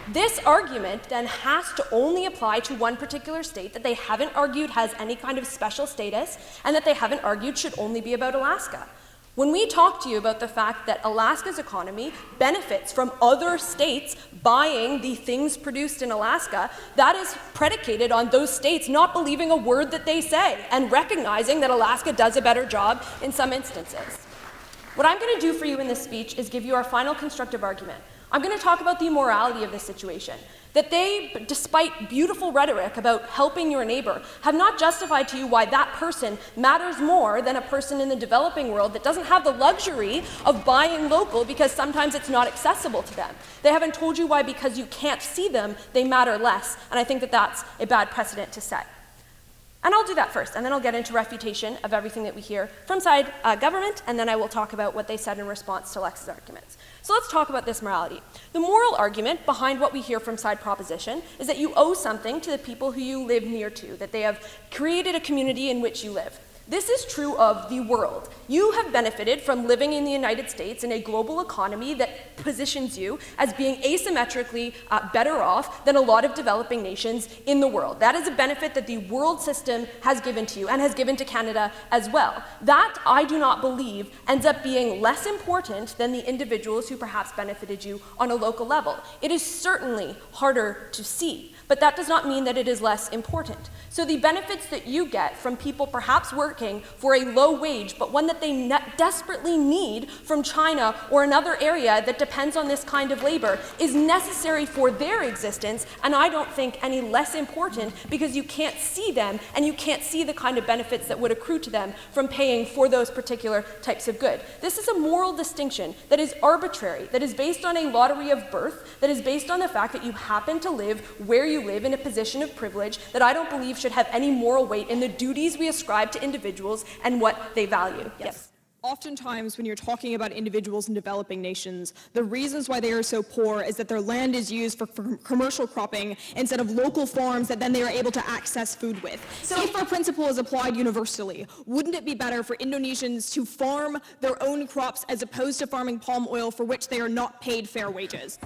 E: This argument then has to only apply to one particular state that they haven't argued has any kind of special status and that they haven't argued should only be about Alaska. When we talk to you about the fact that Alaska's economy benefits from other states buying the things produced in Alaska, that is predicated on those states not believing a word that they say and recognizing that Alaska does a better job in some instances. What I'm going to do for you in this speech is give you our final constructive argument.
G: I'm going to talk about the morality of this situation. That they, despite beautiful rhetoric about helping your neighbor, have not justified to you why that person matters more than a person in the developing world that doesn't have the luxury of buying local because sometimes it's not accessible to them. They haven't told you why because you can't see them, they matter less, and I think that that's a bad precedent to set. And I'll do that first, and then I'll get into refutation of everything that we hear from side government, and then I will talk about what they said in response to Lex's arguments. So let's talk about this morality. The moral argument behind what we hear from side proposition is that you owe something to the people who you live near to, that they have created a community in which you live. This is true of the world. You have benefited from living in the United States in a global economy that positions you as being asymmetrically better off than a lot of developing nations in the world. That is a benefit that the world system has given to you and has given to Canada as well. That, I do not believe, ends up being less important than the individuals who perhaps benefited you on a local level. It is certainly harder to see, but that does not mean that it is less important. So the benefits that you get from people perhaps working for a low wage, but one that they desperately need from China or another area that depends on this kind of labor, is necessary for their existence, and I don't think any less important because you can't see them and you can't see the kind of benefits that would accrue to them from paying for those particular types of good. This is a moral distinction that is arbitrary, that is based on a lottery of birth, that is based on the fact that you happen to live where you live in a position of privilege that I don't believe should have any moral weight in the duties we ascribe to individuals and what they value. Yes.
H: Oftentimes, when you're talking about individuals in developing nations, the reasons why they are so poor is that their land is used for commercial cropping instead of local farms that then they are able to access food with. So if our principle is applied universally, wouldn't it be better for Indonesians to farm their own crops as opposed to farming palm oil for which they are not paid fair wages?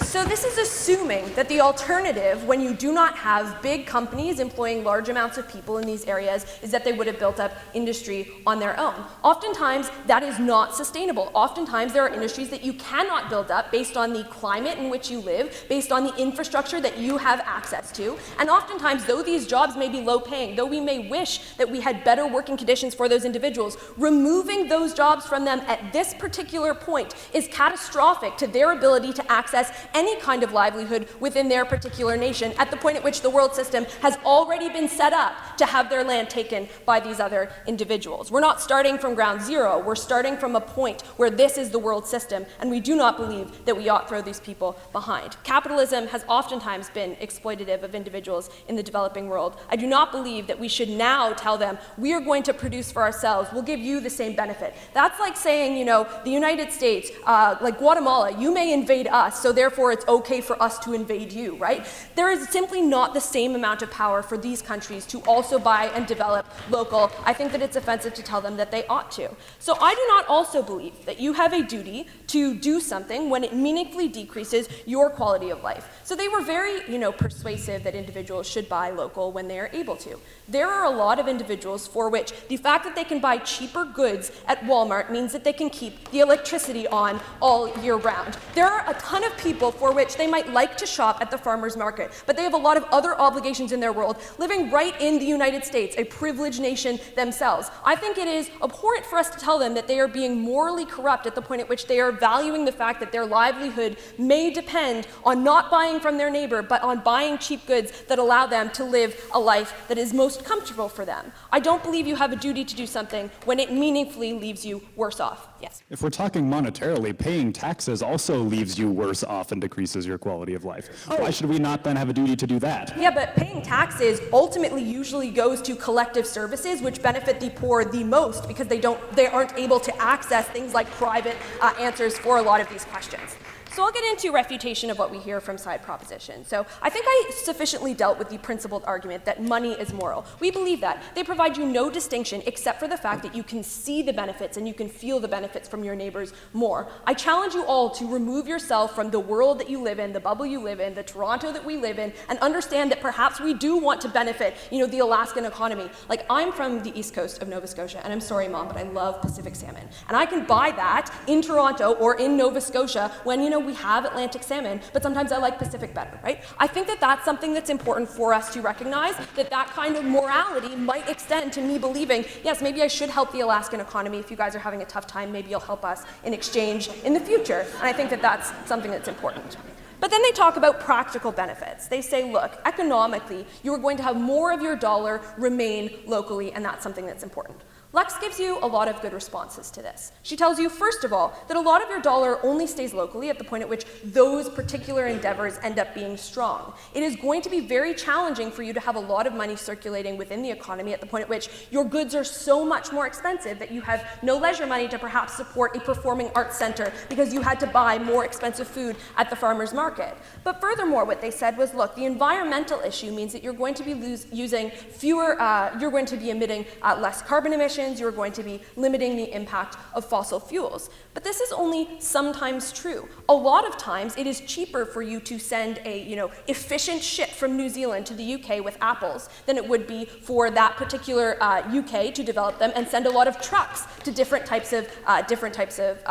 G: So this is assuming that the alternative, when you do not have big companies employing large amounts of people in these areas, is that they would have built up industry on their own. Oftentimes, that is not sustainable. Oftentimes, there are industries that you cannot build up based on the climate in which you live, based on the infrastructure that you have access to. And oftentimes, though these jobs may be low paying, though we may wish that we had better working conditions for those individuals, removing those jobs from them at this particular point is catastrophic to their ability to access any kind of livelihood within their particular nation at the point at which the world system has already been set up to have their land taken by these other individuals. We're not starting from ground zero. We're starting from a point where this is the world system, and we do not believe that we ought to throw these people behind. Capitalism has oftentimes been exploitative of individuals in the developing world. I do not believe that we should now tell them, we are going to produce for ourselves, we'll give you the same benefit. That's like saying, you know, the United States, like Guatemala, you may invade us, so therefore it's okay for us to invade you, right? There is simply not the same amount of power for these countries to also buy and develop local. I think that it's offensive to tell them that they ought to. So I do not also believe that you have a duty to do something when it meaningfully decreases your quality of life. So they were very, persuasive that individuals should buy local when they are able to. There are a lot of individuals for which the fact that they can buy cheaper goods at Walmart means that they can keep the electricity on all year round. There are a ton of people for which they might like to shop at the farmer's market, but they have a lot of other obligations in their world, living right in the United States, a privileged nation themselves. I think it is abhorrent for us to tell them that they are being morally corrupt at the point at which they are valuing the fact that their livelihood may depend on not buying from their neighbor, but on buying cheap goods that allow them to live a life that is most comfortable for them. I don't believe you have a duty to do something when it meaningfully leaves you worse off. Yes.
F: If we're talking monetarily, paying taxes also leaves you worse off and decreases your quality of life. Why should we not then have a duty to do that?
G: Yeah, but paying taxes ultimately usually goes to collective services which benefit the poor the most because they aren't able to access things like private answers for a lot of these questions. So I'll get into refutation of what we hear from side proposition. So I think I sufficiently dealt with the principled argument that money is moral. We believe that. They provide you no distinction except for the fact that you can see the benefits and you can feel the benefits from your neighbors more. I challenge you all to remove yourself from the world that you live in, the bubble you live in, the Toronto that we live in, and understand that perhaps we do want to benefit, the Alaskan economy. Like, I'm from the east coast of Nova Scotia, and I'm sorry, Mom, but I love Pacific salmon. And I can buy that in Toronto or in Nova Scotia when, we have Atlantic salmon, but sometimes I like Pacific better, right? I think that that's something that's important for us to recognize, that that kind of morality might extend to me believing, yes, maybe I should help the Alaskan economy. If you guys are having a tough time, maybe you'll help us in exchange in the future. And I think that that's something that's important. But then they talk about practical benefits. They say, look, economically, you are going to have more of your dollar remain locally, and that's something that's important. Lex gives you a lot of good responses to this. She tells you, first of all, that a lot of your dollar only stays locally at the point at which those particular endeavors end up being strong. It is going to be very challenging for you to have a lot of money circulating within the economy at the point at which your goods are so much more expensive that you have no leisure money to perhaps support a performing arts center because you had to buy more expensive food at the farmer's market. But furthermore, what they said was, look, the environmental issue means that you're going to be using fewer, you're going to be emitting less carbon emissions, you're going to be limiting the impact of fossil fuels. But this is only sometimes true. A lot of times it is cheaper for you to send a efficient ship from New Zealand to the UK with apples than it would be for that particular UK to develop them and send a lot of trucks to different types of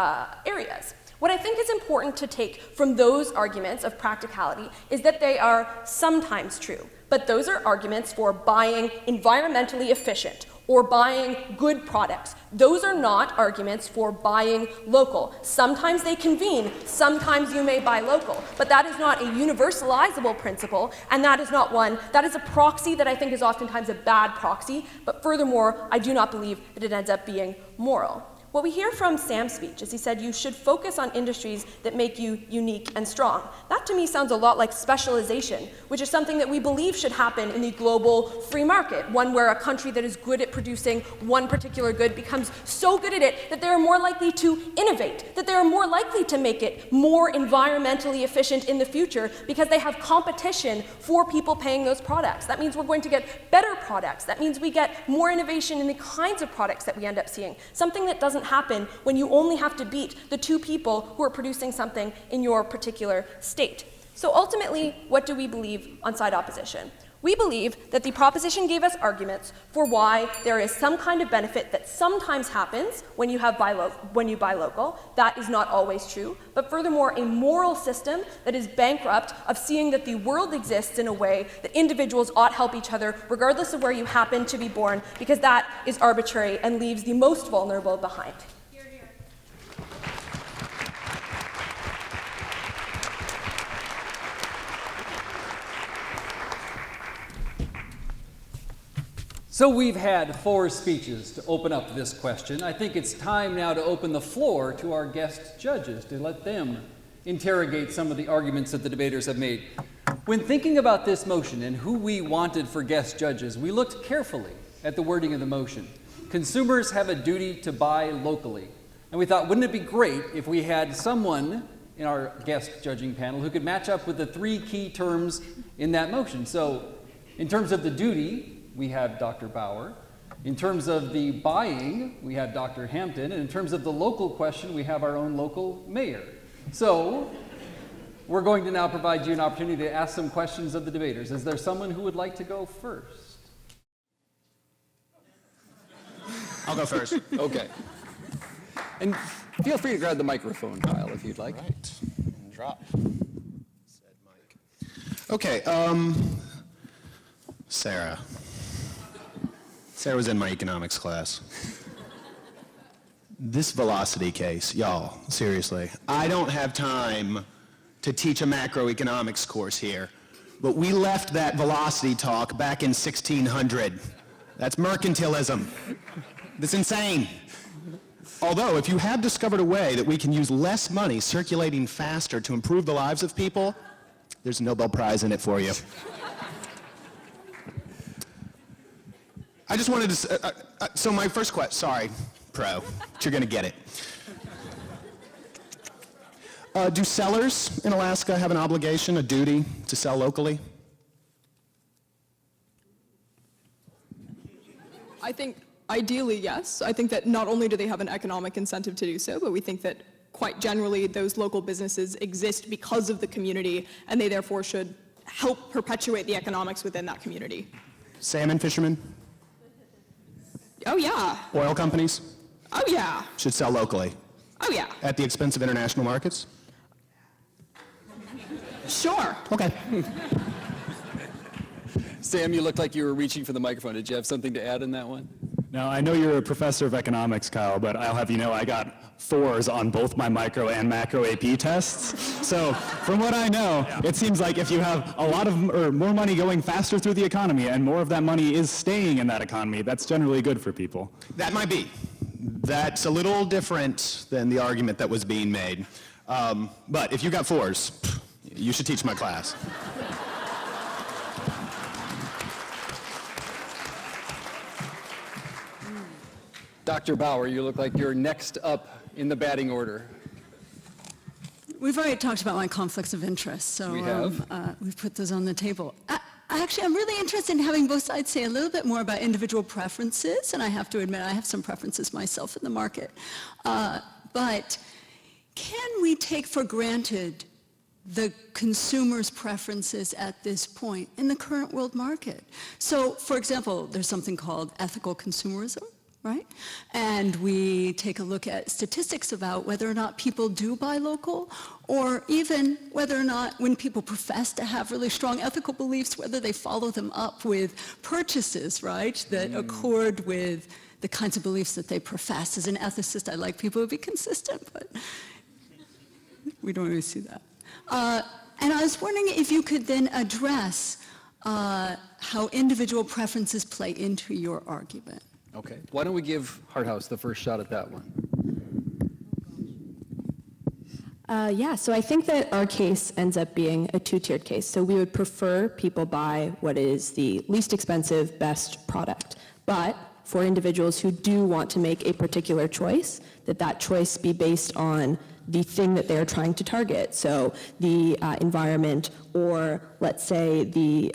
G: areas. What I think is important to take from those arguments of practicality is that they are sometimes true, but those are arguments for buying environmentally efficient or buying good products. Those are not arguments for buying local. Sometimes they convene, sometimes you may buy local, but that is not a universalizable principle, and that is not one, that is a proxy that I think is oftentimes a bad proxy, but furthermore, I do not believe that it ends up being moral. What we hear from Sam's speech is he said you should focus on industries that make you unique and strong. That to me sounds a lot like specialization, which is something that we believe should happen in the global free market, one where a country that is good at producing one particular good becomes so good at it that they are more likely to innovate, that they are more likely to make it more environmentally efficient in the future because they have competition for people paying those products. That means we're going to get better products. That means we get more innovation in the kinds of products that we end up seeing, something that doesn't happen when you only have to beat the two people who are producing something in your particular state. So ultimately, what do we believe on side opposition? We believe that the proposition gave us arguments for why there is some kind of benefit that sometimes happens when you buy local. That is not always true. But furthermore, a moral system that is bankrupt of seeing that the world exists in a way that individuals ought help each other regardless of where you happen to be born, because that is arbitrary and leaves the most vulnerable behind.
A: So we've had 4 speeches to open up this question. I think it's time now to open the floor to our guest judges to let them interrogate some of the arguments that the debaters have made. When thinking about this motion and who we wanted for guest judges, we looked carefully at the wording of the motion. Consumers have a duty to buy locally. And we thought, wouldn't it be great if we had someone in our guest judging panel who could match up with the 3 key terms in that motion. So in terms of the duty, we have Dr. Bauer. In terms of the buying, we have Dr. Hampton. And in terms of the local question, we have our own local mayor. So we're going to now provide you an opportunity to ask some questions of the debaters. Is there someone who would like to go first?
J: I'll go first.
A: Okay. And feel free to grab the microphone, Kyle, if you'd like.
J: Right. And drop. Said mic. Okay, Sarah. Sarah was in my economics class. This velocity case, y'all, seriously, I don't have time to teach a macroeconomics course here, but we left that velocity talk back in 1600. That's mercantilism. That's insane. Although, if you have discovered a way that we can use less money circulating faster to improve the lives of people, there's a Nobel Prize in it for you. I just wanted to, so my first question, sorry, pro, but you're gonna get it. Do sellers in Alaska have an obligation, a duty to sell locally?
H: I think ideally, yes. I think that not only do they have an economic incentive to do so, but we think that quite generally those local businesses exist because of the community, and they therefore should help perpetuate the economics within that community.
J: Salmon fishermen?
H: Oh yeah.
J: Oil companies?
H: Oh yeah.
J: Should sell locally?
H: Oh yeah.
J: At the expense of international markets?
H: Sure.
J: Okay.
A: Sam, you looked like you were reaching for the microphone. Did you have something to add in that one?
F: Now, I know you're a professor of economics, Kyle, but I'll have you know I got 4s on both my micro and macro AP tests. So from what I know, it seems like if you have a lot of or more money going faster through the economy and more of that money is staying in that economy, that's generally good for people.
J: That might be. That's a little different than the argument that was being made. But if you got 4s, you should teach my class.
A: Dr. Bauer, you look like you're next up in the batting order.
C: We've already talked about my conflicts of interest, so
A: We have.
C: we've put those on the table. I'm really interested in having both sides say a little bit more about individual preferences, and I have to admit I have some preferences myself in the market. But can we take for granted the consumer's preferences at this point in the current world market? So, for example, there's something called ethical consumerism, right? And we take a look at statistics about whether or not people do buy local, or even whether or not when people profess to have really strong ethical beliefs, whether they follow them up with purchases, right, that accord with the kinds of beliefs that they profess. As an ethicist, I like people to be consistent, but we don't always see that. And I was wondering if you could then address how individual preferences play into your argument.
A: Okay. Why don't we give Hart House the first shot at that one?
K: Yeah, so I think that our case ends up being a two-tiered case. So we would prefer people buy what is the least expensive, best product. But for individuals who do want to make a particular choice, that choice be based on the thing that they're trying to target. So the environment, or let's say the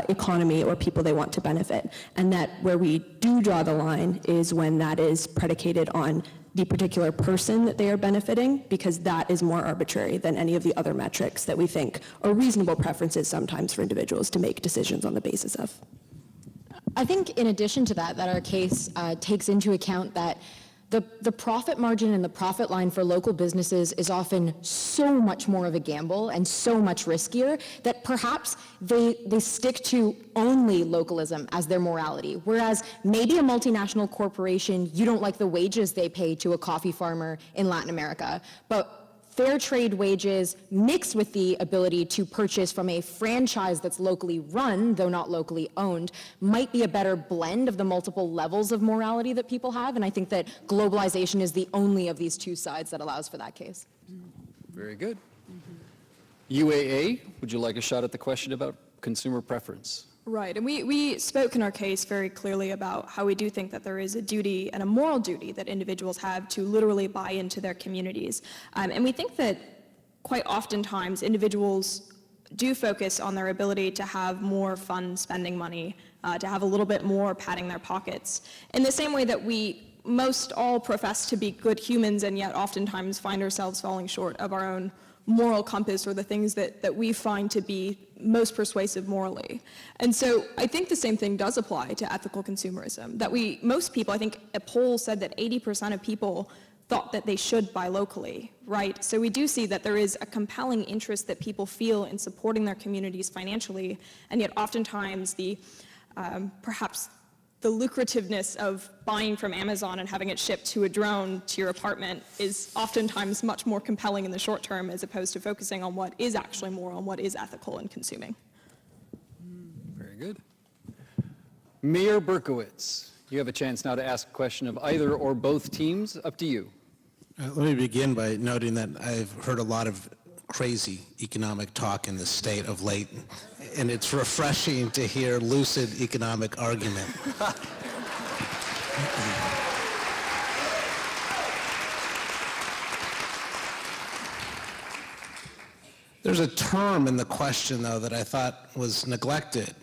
K: economy or people they want to benefit. And that where we do draw the line is when that is predicated on the particular person that they are benefiting, because that is more arbitrary than any of the other metrics that we think are reasonable preferences sometimes for individuals to make decisions on the basis of.
I: I think in addition to that our case takes into account that the profit margin and the profit line for local businesses is often so much more of a gamble and so much riskier that perhaps they stick to only localism as their morality. Whereas maybe a multinational corporation, you don't like the wages they pay to a coffee farmer in Latin America, but fair trade wages mixed with the ability to purchase from a franchise that's locally run, though not locally owned, might be a better blend of the multiple levels of morality that people have. And I think that globalization is the only of these two sides that allows for that case.
A: Very good. UAA, would you like a shot at the question about consumer preference?
H: Right, and we spoke in our case very clearly about how we do think that there is a duty and a moral duty that individuals have to literally buy into their communities. And we think that quite oftentimes individuals do focus on their ability to have more fun spending money, to have a little bit more padding their pockets. In the same way that we most all profess to be good humans and yet oftentimes find ourselves falling short of our own moral compass or the things that we find to be most persuasive morally. And so I think the same thing does apply to ethical consumerism, that most people, I think a poll said that 80% of people thought that they should buy locally, right? So we do see that there is a compelling interest that people feel in supporting their communities financially, and yet oftentimes perhaps the lucrativeness of buying from Amazon and having it shipped to a drone to your apartment is oftentimes much more compelling in the short term as opposed to focusing on what is actually moral and what is ethical in consuming.
A: Very good. Mayor Berkowitz, you have a chance now to ask a question of either or both teams. Up to you.
B: Let me begin by noting that I've heard a lot of crazy economic talk in the state of late, and it's refreshing to hear lucid economic argument. There's a term in the question, though, that I thought was neglected.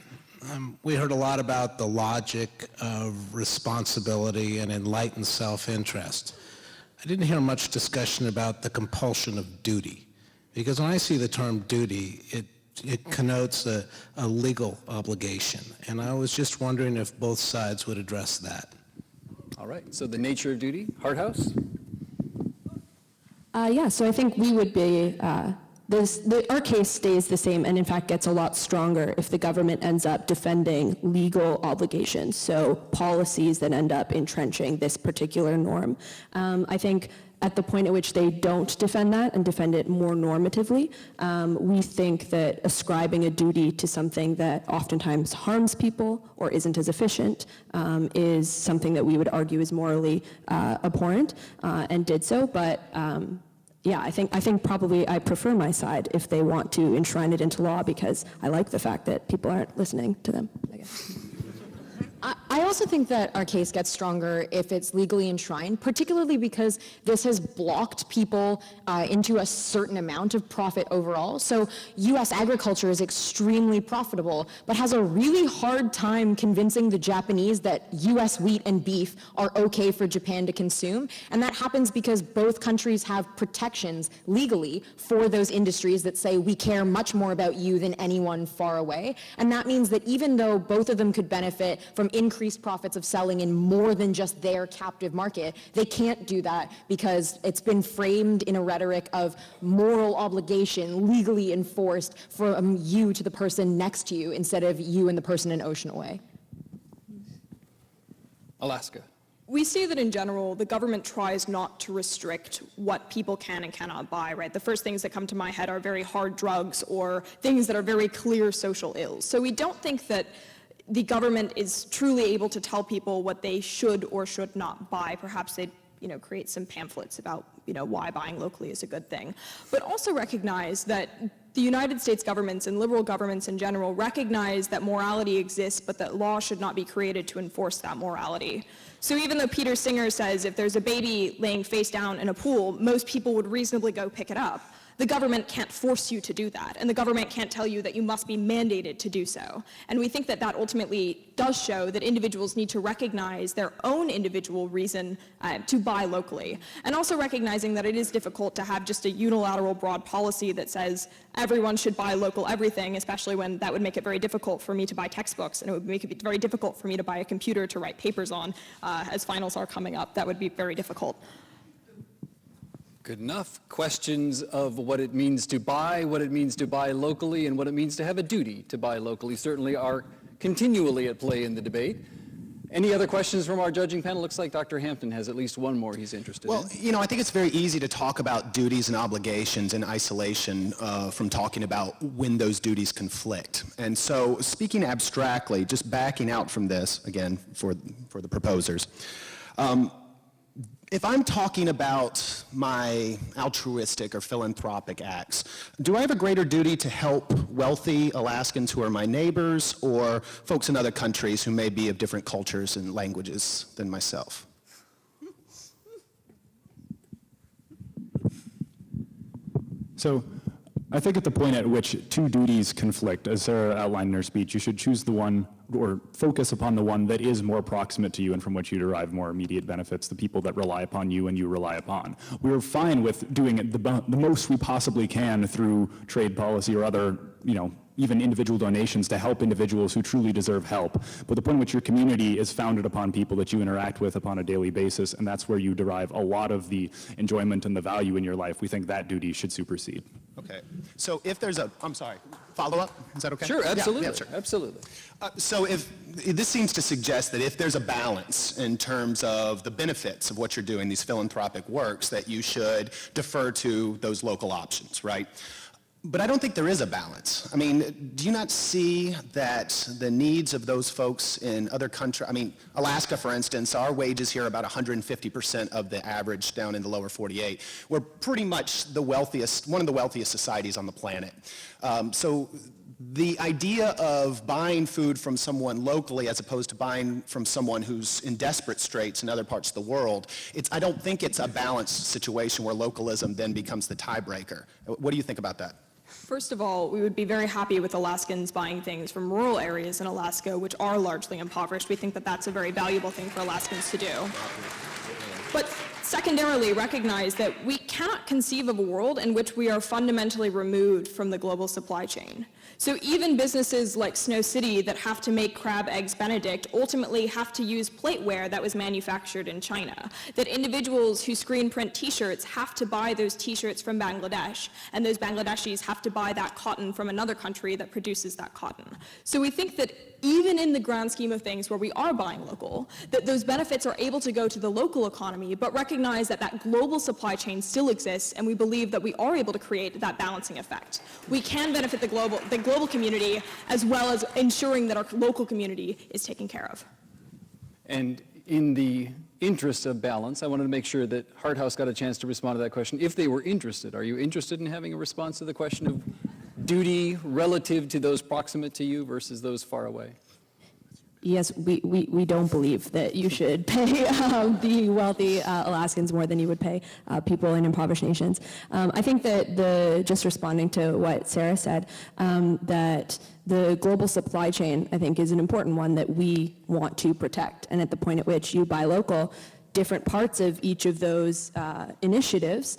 B: We heard a lot about the logic of responsibility and enlightened self-interest. I didn't hear much discussion about the compulsion of duty. Because when I see the term duty, it connotes a legal obligation. And I was just wondering if both sides would address that.
A: All right, so the nature of duty, Hart House?
K: Yeah, so I think we would be our case stays the same and in fact gets a lot stronger if the government ends up defending legal obligations, so policies that end up entrenching this particular norm. I think at the point at which they don't defend that and defend it more normatively, we think that ascribing a duty to something that oftentimes harms people or isn't as efficient is something that we would argue is morally abhorrent and did so, but yeah, I think probably I prefer my side if they want to enshrine it into law because I like the fact that people aren't listening to them, I guess.
I: I also think that our case gets stronger if it's legally enshrined, particularly because this has blocked people into a certain amount of profit overall. So U.S. agriculture is extremely profitable, but has a really hard time convincing the Japanese that U.S. wheat and beef are okay for Japan to consume. And that happens because both countries have protections legally for those industries that say we care much more about you than anyone far away. And that means that even though both of them could benefit from increased profits of selling in more than just their captive market, they can't do that because it's been framed in a rhetoric of moral obligation legally enforced from you to the person next to you instead of you and the person an ocean away.
A: Alaska.
H: We see that in general, the government tries not to restrict what people can and cannot buy, right? The first things that come to my head are very hard drugs or things that are very clear social ills. So we don't think that the government is truly able to tell people what they should or should not buy. Perhaps they'd create some pamphlets about why buying locally is a good thing. But also recognize that the United States governments and liberal governments in general recognize that morality exists, but that law should not be created to enforce that morality. So even though Peter Singer says if there's a baby laying face down in a pool, most people would reasonably go pick it up. The government can't force you to do that, and the government can't tell you that you must be mandated to do so. And we think that that ultimately does show that individuals need to recognize their own individual reason to buy locally, and also recognizing that it is difficult to have just a unilateral broad policy that says everyone should buy local everything, especially when that would make it very difficult for me to buy textbooks, and it would make it very difficult for me to buy a computer to write papers on as finals are coming up. That would be very difficult.
A: Good enough. Questions of what it means to buy, what it means to buy locally, and what it means to have a duty to buy locally certainly are continually at play in the debate. Any other questions from our judging panel? Looks like Dr. Hampton has at least one more he's interested in.
J: Well, I think it's very easy to talk about duties and obligations in isolation from talking about when those duties conflict. And so speaking abstractly, just backing out from this, again, for the proposers, if I'm talking about my altruistic or philanthropic acts, do I have a greater duty to help wealthy Alaskans who are my neighbors or folks in other countries who may be of different cultures and languages than myself?
F: So I think at the point at which two duties conflict, as Sarah outlined in her speech, you should choose the one or focus upon the one that is more proximate to you and from which you derive more immediate benefits, the people that rely upon you and you rely upon. We're fine with doing it the most we possibly can through trade policy or other, even individual donations to help individuals who truly deserve help. But the point at which your community is founded upon people that you interact with upon a daily basis, and that's where you derive a lot of the enjoyment and the value in your life, we think that duty should supersede.
J: Okay. So if there's I'm sorry, follow-up? Is that okay?
A: Sure, absolutely.
J: Yeah, sure.
A: Absolutely.
J: So if this seems to suggest that if there's a balance in terms of the benefits of what you're doing, these philanthropic works, that you should defer to those local options, right? But I don't think there is a balance. I mean, do you not see that the needs of those folks in other countries, Alaska, for instance, our wages here are about 150% of the average down in the lower 48. We're pretty much one of the wealthiest societies on the planet. So the idea of buying food from someone locally as opposed to buying from someone who's in desperate straits in other parts of the world, I don't think it's a balanced situation where localism then becomes the tiebreaker. What do you think about that?
H: First of all, we would be very happy with Alaskans buying things from rural areas in Alaska, which are largely impoverished. We think that that's a very valuable thing for Alaskans to do. But Secondarily, recognize that we cannot conceive of a world in which we are fundamentally removed from the global supply chain. So even businesses like Snow City that have to make crab eggs Benedict ultimately have to use plateware that was manufactured in China. That individuals who screen print t-shirts have to buy those t-shirts from Bangladesh, and those Bangladeshis have to buy that cotton from another country that produces that cotton. So we think that even in the grand scheme of things where we are buying local, that those benefits are able to go to the local economy, but recognize that that global supply chain still exists, and we believe that we are able to create that balancing effect. We can benefit the global community as well as ensuring that our local community is taken care of.
A: And in the interest of balance, I wanted to make sure that Hart House got a chance to respond to that question. If they were interested, are you interested in having a response to the question of duty relative to those proximate to you versus those far away?
K: Yes, we don't believe that you should pay the wealthy Alaskans more than you would pay people in impoverished nations. I think that just responding to what Sarah said, that the global supply chain, I think, is an important one that we want to protect. And at the point at which you buy local, different parts of each of those initiatives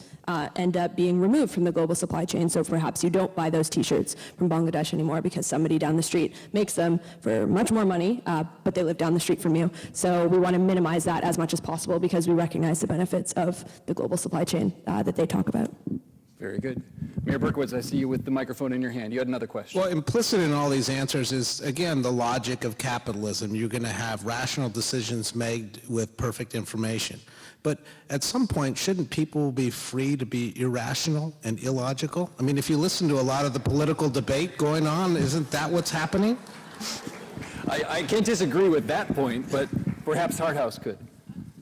K: end up being removed from the global supply chain. So perhaps you don't buy those t-shirts from Bangladesh anymore because somebody down the street makes them for much more money, but they live down the street from you. So we want to minimize that as much as possible because we recognize the benefits of the global supply chain that they talk about.
A: Very good. Mayor Berkowitz, I see you with the microphone in your hand. You had another question.
B: Well, implicit in all these answers is, again, the logic of capitalism. You're going to have rational decisions made with perfect information. But at some point, shouldn't people be free to be irrational and illogical? I mean, if you listen to a lot of the political debate going on, isn't that what's happening?
A: I can't disagree with that point, but perhaps Hart House could.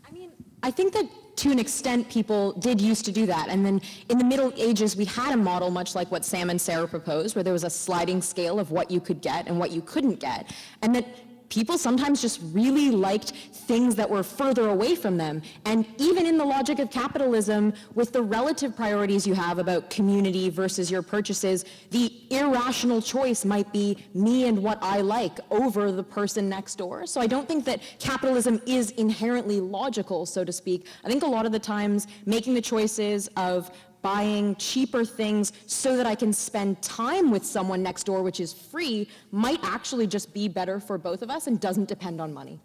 I: I mean, I think that to an extent people did used to do that. And then in the Middle Ages, we had a model much like what Sam and Sarah proposed, where there was a sliding scale of what you could get and what you couldn't get. And that people sometimes just really liked things that were further away from them. And even in the logic of capitalism, with the relative priorities you have about community versus your purchases, the irrational choice might be me and what I like over the person next door. So I don't think that capitalism is inherently logical, so to speak. I think a lot of the times making the choices of buying cheaper things so that I can spend time with someone next door, which is free, might actually just be better for both of us and doesn't depend on money.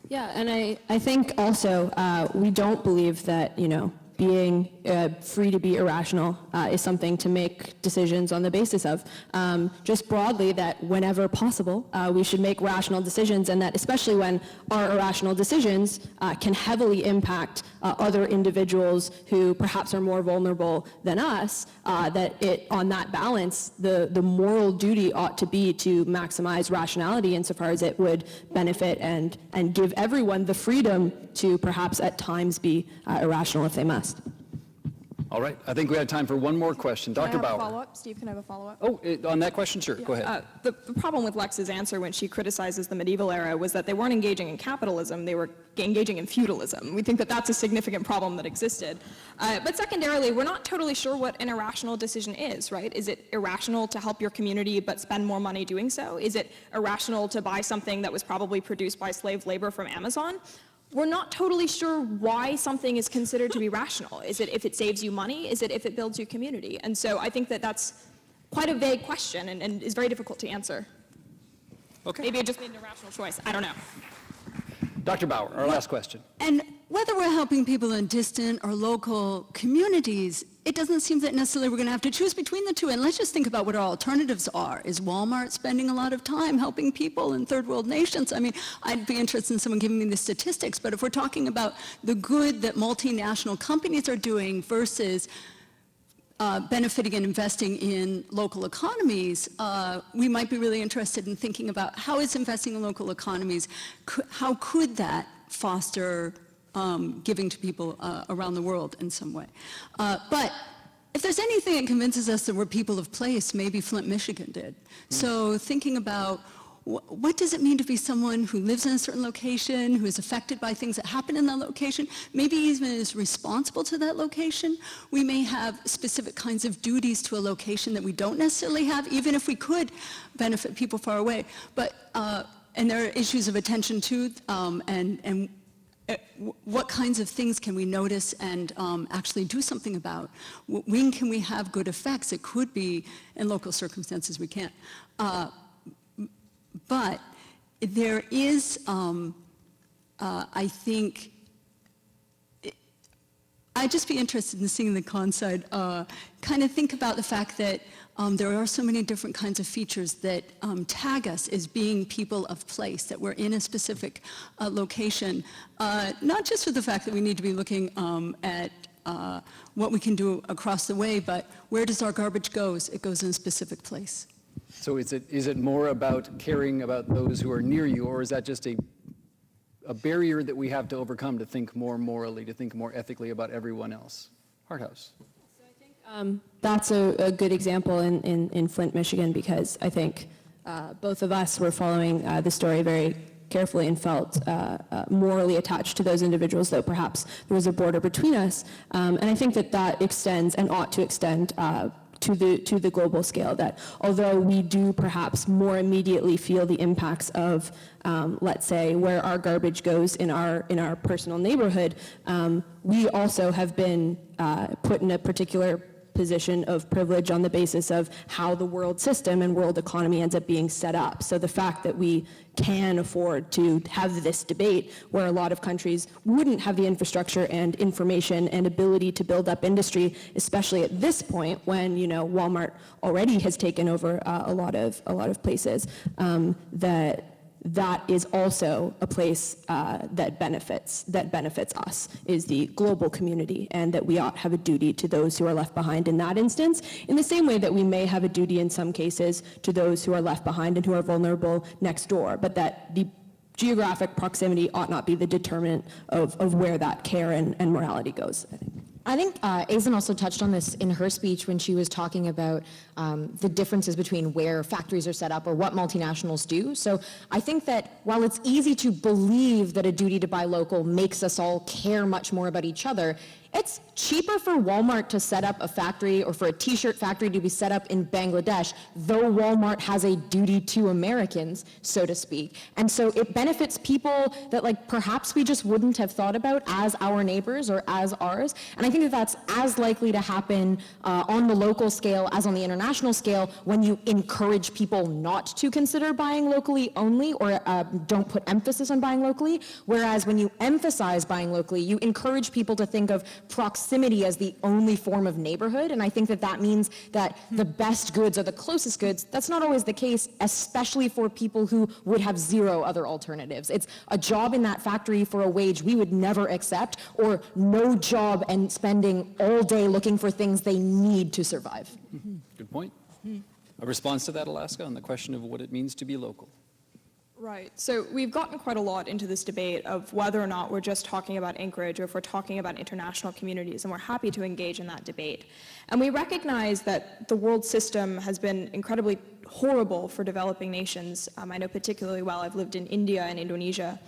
K: Yeah, and I think also we don't believe that, being free to be irrational is something to make decisions on the basis of. Just broadly, that whenever possible, we should make rational decisions, and that especially when our irrational decisions can heavily impact other individuals who perhaps are more vulnerable than us, that on that balance, the moral duty ought to be to maximize rationality insofar as it would benefit and give everyone the freedom to perhaps at times be irrational if they must.
A: All right, I think we have time for one more question. Dr. Bauer.
H: Follow-up? Steve, can I have a follow-up?
A: Oh, on that question, sure, go ahead.
H: The problem with Lex's answer when she criticizes the medieval era was that they weren't engaging in capitalism, they were engaging in feudalism. We think that that's a significant problem that existed. But secondarily, we're not totally sure what an irrational decision is, right? Is it irrational to help your community but spend more money doing so? Is it irrational to buy something that was probably produced by slave labor from Amazon? We're not totally sure why something is considered to be rational. Is it if it saves you money? Is it if it builds you community? And so I think that that's quite a vague question and is very difficult to answer.
A: Okay.
H: Maybe I just made an irrational choice. I don't know.
A: Dr. Bauer, our last question.
C: And whether we're helping people in distant or local communities, it doesn't seem that necessarily we're going to have to choose between the two. And let's just think about what our alternatives are. Is Walmart spending a lot of time helping people in third world nations? I mean, I'd be interested in someone giving me the statistics, but if we're talking about the good that multinational companies are doing versus benefiting and investing in local economies, we might be really interested in thinking about how is investing in local economies, how could that foster giving to people around the world in some way. But if there's anything that convinces us that we're people of place, maybe Flint, Michigan did. So thinking about what does it mean to be someone who lives in a certain location, who is affected by things that happen in that location, maybe even is responsible to that location. We may have specific kinds of duties to a location that we don't necessarily have, even if we could benefit people far away. But, and there are issues of attention too, and what kinds of things can we notice and actually do something about? When can we have good effects? It could be, in local circumstances, we can't. But there is, I think, I'd just be interested in seeing the con side kind of think about the fact that there are so many different kinds of features that tag us as being people of place, that we're in a specific location, not just for the fact that we need to be looking at what we can do across the way, but where does our garbage go? It goes in a specific place.
A: So is it more about caring about those who are near you, or is that just a barrier that we have to overcome to think more morally, to think more ethically about everyone else? Hart House.
K: That's a good example in Flint, Michigan, because I think both of us were following the story very carefully and felt morally attached to those individuals, though perhaps there was a border between us. And I think that extends and ought to extend to the global scale, that although we do perhaps more immediately feel the impacts of, let's say, where our garbage goes in our personal neighborhood, we also have been put in a particular position of privilege on the basis of how the world system and world economy ends up being set up. So the fact that we can afford to have this debate where a lot of countries wouldn't have the infrastructure and information and ability to build up industry, especially at this point when, you know, Walmart already has taken over a lot of places, that is also a place that benefits us, is the global community, and that we ought to have a duty to those who are left behind in that instance, in the same way that we may have a duty in some cases to those who are left behind and who are vulnerable next door, but that the geographic proximity ought not be the determinant of where that care and morality goes, I think.
I: I think Aizen also touched on this in her speech when she was talking about the differences between where factories are set up or what multinationals do. So I think that while it's easy to believe that a duty to buy local makes us all care much more about each other, it's cheaper for Walmart to set up a factory or for a t-shirt factory to be set up in Bangladesh, though Walmart has a duty to Americans, so to speak. And so it benefits people that, like, perhaps we just wouldn't have thought about as our neighbors or as ours. And I think that that's as likely to happen on the local scale as on the international scale when you encourage people not to consider buying locally only, or don't put emphasis on buying locally. Whereas when you emphasize buying locally, you encourage people to think of proximity as the only form of neighborhood, and I think that means that the best goods are the closest goods. That's not always the case, especially for people who would have zero other alternatives. It's a job in that factory for a wage we would never accept, or no job and spending all day looking for things they need to survive.
A: Mm-hmm. Good point. A response to that, Alaska, on the question of what it means to be local?
H: Right. So we've gotten quite a lot into this debate of whether or not we're just talking about Anchorage or if we're talking about international communities, and we're happy to engage in that debate. And we recognize that the world system has been incredibly horrible for developing nations. I know particularly well, I've lived in India and Indonesia.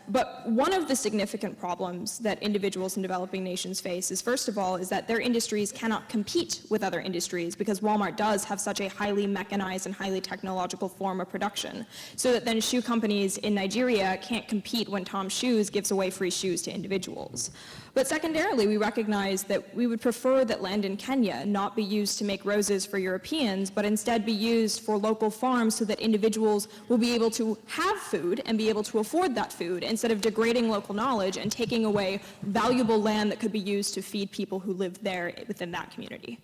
H: But one of the significant problems that individuals in developing nations face is, first of all, is that their industries cannot compete with other industries because Walmart does have such a highly mechanized and highly technological form of production. So that then shoe companies in Nigeria can't compete when Tom's Shoes gives away free shoes to individuals. But secondarily, we recognize that we would prefer that land in Kenya not be used to make roses for Europeans, but instead be used for local farms so that individuals will be able to have food and be able to afford that food, instead of degrading local knowledge and taking away valuable land that could be used to feed people who live there within that community.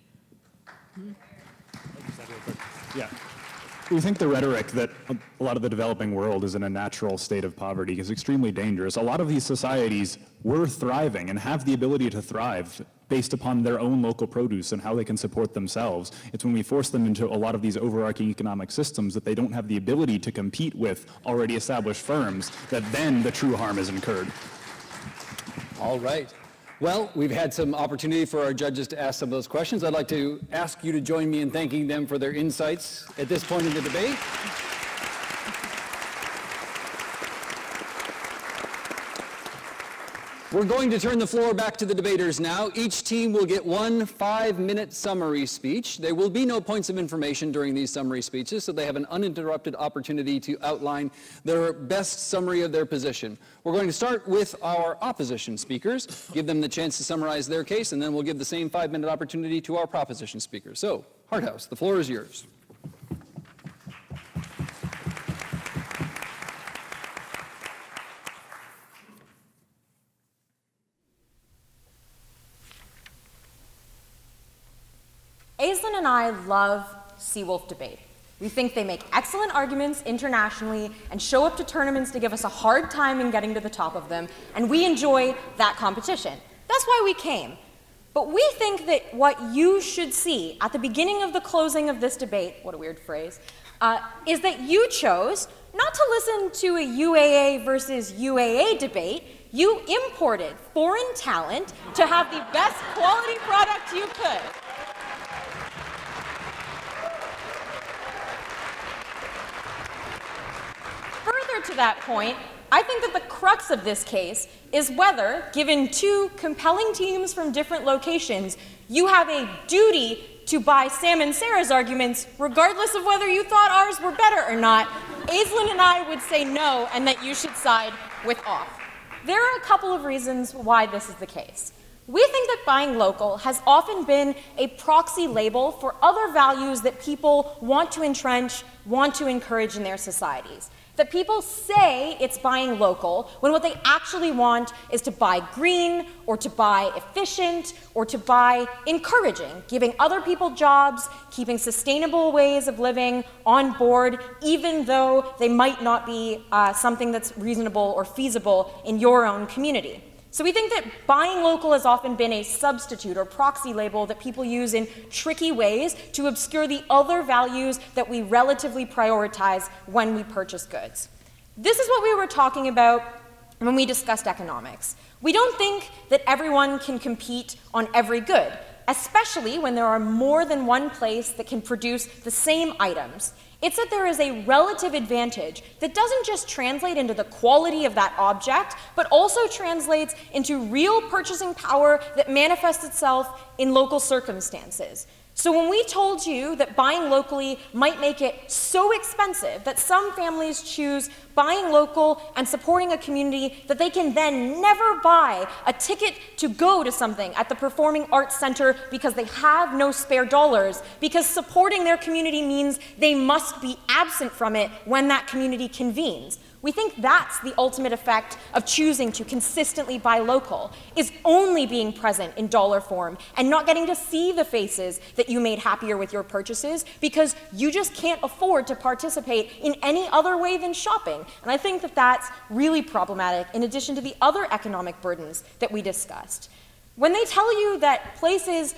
F: Yeah. We think the rhetoric that a lot of the developing world is in a natural state of poverty is extremely dangerous. A lot of these societies were thriving and have the ability to thrive based upon their own local produce and how they can support themselves. It's when we force them into a lot of these overarching economic systems that they don't have the ability to compete with already established firms that then the true harm is incurred.
A: All right. Well, we've had some opportunity for our judges to ask some of those questions. I'd like to ask you to join me in thanking them for their insights at this point in the debate. We're going to turn the floor back to the debaters now. Each team will get one 5-minute summary speech. There will be no points of information during these summary speeches, so they have an uninterrupted opportunity to outline their best summary of their position. We're going to start with our opposition speakers, give them the chance to summarize their case, and then we'll give the same 5-minute opportunity to our proposition speakers. So, Hart House, the floor is yours.
G: Aislinn and I love Seawolf Debate. We think they make excellent arguments internationally and show up to tournaments to give us a hard time in getting to the top of them, and we enjoy that competition. That's why we came. But we think that what you should see at the beginning of the closing of this debate, what a weird phrase, is that you chose not to listen to a UAA versus UAA debate. You imported foreign talent to have the best quality product you could. Further to that point, I think that the crux of this case is whether, given two compelling teams from different locations, you have a duty to buy Sam and Sarah's arguments, regardless of whether you thought ours were better or not. Aislinn and I would say no, and that you should side with off. There are a couple of reasons why this is the case. We think that buying local has often been a proxy label for other values that people want to entrench, want to encourage in their societies. That people say it's buying local when what they actually want is to buy green, or to buy efficient, or to buy encouraging, giving other people jobs, keeping sustainable ways of living on board, even though they might not be something that's reasonable or feasible in your own community. So we think that buying local has often been a substitute or proxy label that people use in tricky ways to obscure the other values that we relatively prioritize when we purchase goods. This is what we were talking about when we discussed economics. We don't think that everyone can compete on every good, especially when there are more than one place that can produce the same items. It's that there is a relative advantage that doesn't just translate into the quality of that object, but also translates into real purchasing power that manifests itself in local circumstances. So when we told you that buying locally might make it so expensive that some families choose buying local and supporting a community that they can then never buy a ticket to go to something at the Performing Arts Center because they have no spare dollars, because supporting their community means they must be absent from it when that community convenes. We think that's the ultimate effect of choosing to consistently buy local, is only being present in dollar form and not getting to see the faces that you made happier with your purchases because you just can't afford to participate in any other way than shopping. And I think that that's really problematic in addition to the other economic burdens that we discussed. When they tell you that places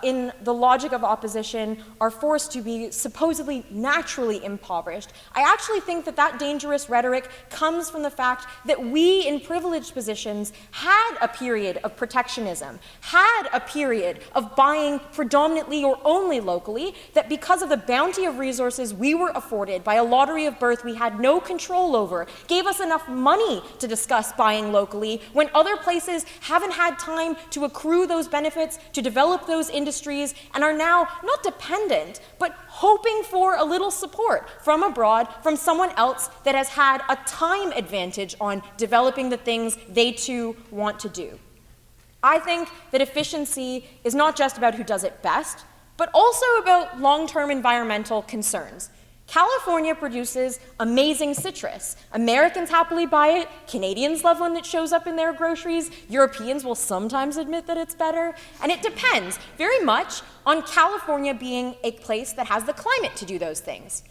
G: in the logic of opposition are forced to be supposedly naturally impoverished, I actually think that that dangerous rhetoric comes from the fact that we in privileged positions had a period of protectionism, had a period of buying predominantly or only locally, that because of the bounty of resources we were afforded by a lottery of birth we had no control over, gave us enough money to discuss buying locally when other places haven't had time to accrue those benefits, to develop those industries, and are now not dependent, but hoping for a little support from abroad, from someone else that has had a time advantage on developing the things they too want to do. I think that efficiency is not just about who does it best, but also about long-term environmental concerns. California produces amazing citrus. Americans happily buy it. Canadians love when it shows up in their groceries. Europeans will sometimes admit that it's better. And it depends very much on California being a place that has the climate to do those things.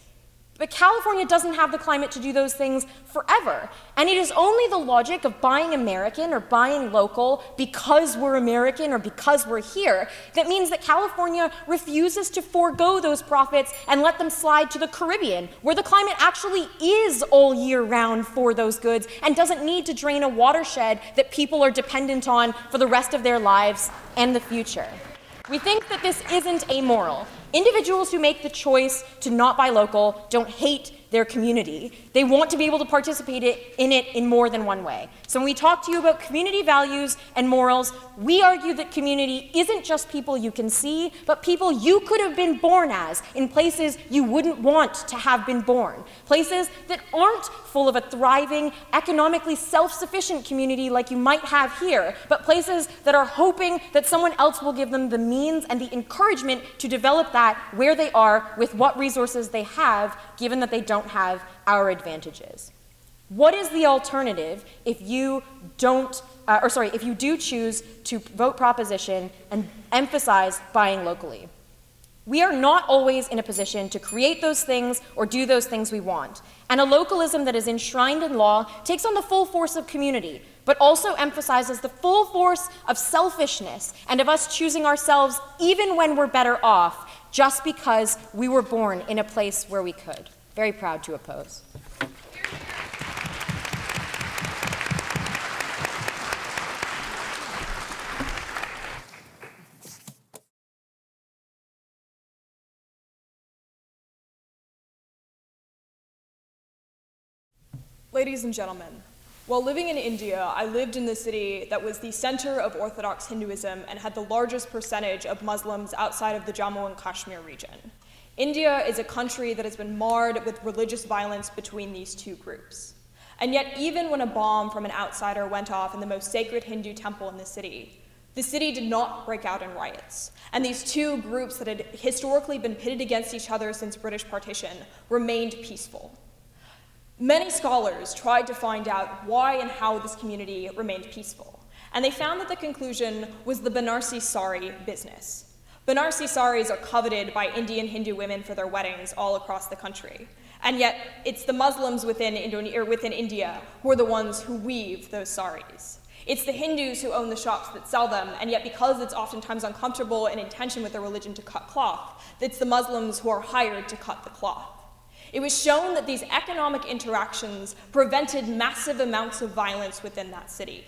G: But California doesn't have the climate to do those things forever. And it is only the logic of buying American or buying local because we're American or because we're here that means that California refuses to forego those profits and let them slide to the Caribbean, where the climate actually is all year round for those goods and doesn't need to drain a watershed that people are dependent on for the rest of their lives and the future. We think that this isn't amoral. Individuals who make the choice to not buy local don't hate their community, they want to be able to participate in it in more than one way. So when we talk to you about community values and morals, we argue that community isn't just people you can see, but people you could have been born as in places you wouldn't want to have been born. Places that aren't full of a thriving, economically self-sufficient community like you might have here, but places that are hoping that someone else will give them the means and the encouragement to develop that where they are with what resources they have, given that they don't have our advantages. What is the alternative if you if you do choose to vote proposition and emphasize buying locally? We are not always in a position to create those things or do those things we want. And a localism that is enshrined in law takes on the full force of community, but also emphasizes the full force of selfishness and of us choosing ourselves even when we're better off, just because we were born in a place where we could. Very proud to oppose.
D: Ladies and gentlemen, while living in India, I lived in the city that was the center of Orthodox Hinduism and had the largest percentage of Muslims outside of the Jammu and Kashmir region. India is a country that has been marred with religious violence between these two groups. And yet, even when a bomb from an outsider went off in the most sacred Hindu temple in the city did not break out in riots. And these two groups that had historically been pitted against each other since British partition remained peaceful. Many scholars tried to find out why and how this community remained peaceful, and they found that the conclusion was the Banarsi sari business. Banarsi saris are coveted by Indian Hindu women for their weddings all across the country, and yet it's the Muslims within India who are the ones who weave those saris. It's the Hindus who own the shops that sell them, and yet because it's oftentimes uncomfortable and in tension with their religion to cut cloth, it's the Muslims who are hired to cut the cloth. It was shown that these economic interactions prevented massive amounts of violence within that city.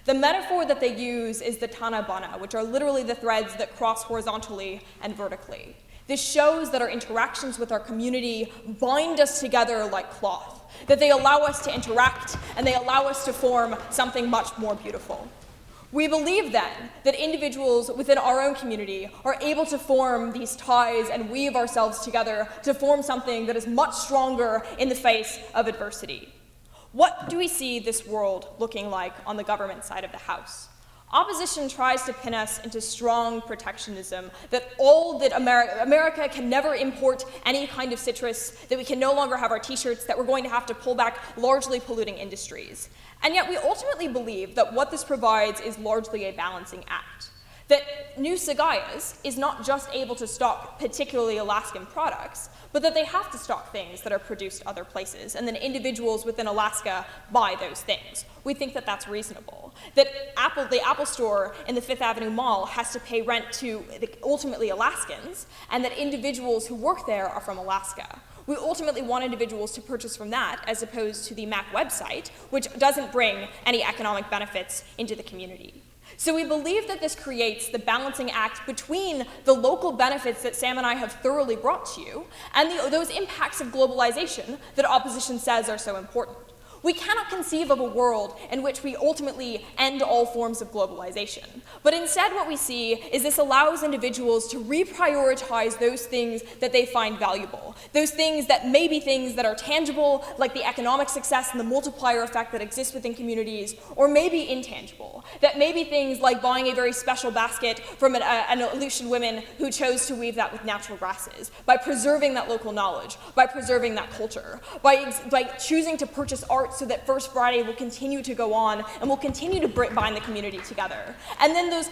D: The metaphor that they use is the tana bana, which are literally the threads that cross horizontally and vertically. This shows that our interactions with our community bind us together like cloth, that they allow us to interact and they allow us to form something much more beautiful. We believe then that individuals within our own community are able to form these ties and weave ourselves together to form something that is much stronger in the face of adversity. What do we see this world looking like on the government side of the House? Opposition tries to pin us into strong protectionism, that America can never import any kind of citrus, that we can no longer have our t-shirts, that we're going to have to pull back largely polluting industries. And yet we ultimately believe that what this provides is largely a balancing act. That New Sagayas is not just able to stock particularly Alaskan products, but that they have to stock things that are produced other places, and then individuals within Alaska buy those things. We think that that's reasonable. That the Apple store in the Fifth Avenue Mall has to pay rent to ultimately Alaskans, and that individuals who work there are from Alaska. We ultimately want individuals to purchase from that as opposed to the Mac website, which doesn't bring any economic benefits into the community. So we believe that this creates the balancing act between the local benefits that Sam and I have thoroughly brought to you and those impacts of globalization that opposition says are so important. We cannot conceive of a world in which we ultimately end all forms of globalization. But instead what we see is this allows individuals to reprioritize those things that they find valuable. Those things that may be things that are tangible, like the economic success and the multiplier effect that exists within communities, or maybe intangible. That may be things like buying a very special basket from an Aleutian woman who chose to weave that with natural grasses, by preserving that local knowledge, by preserving that culture, by choosing to purchase art so that First Friday will continue to go on and will continue to bind the community together. And then those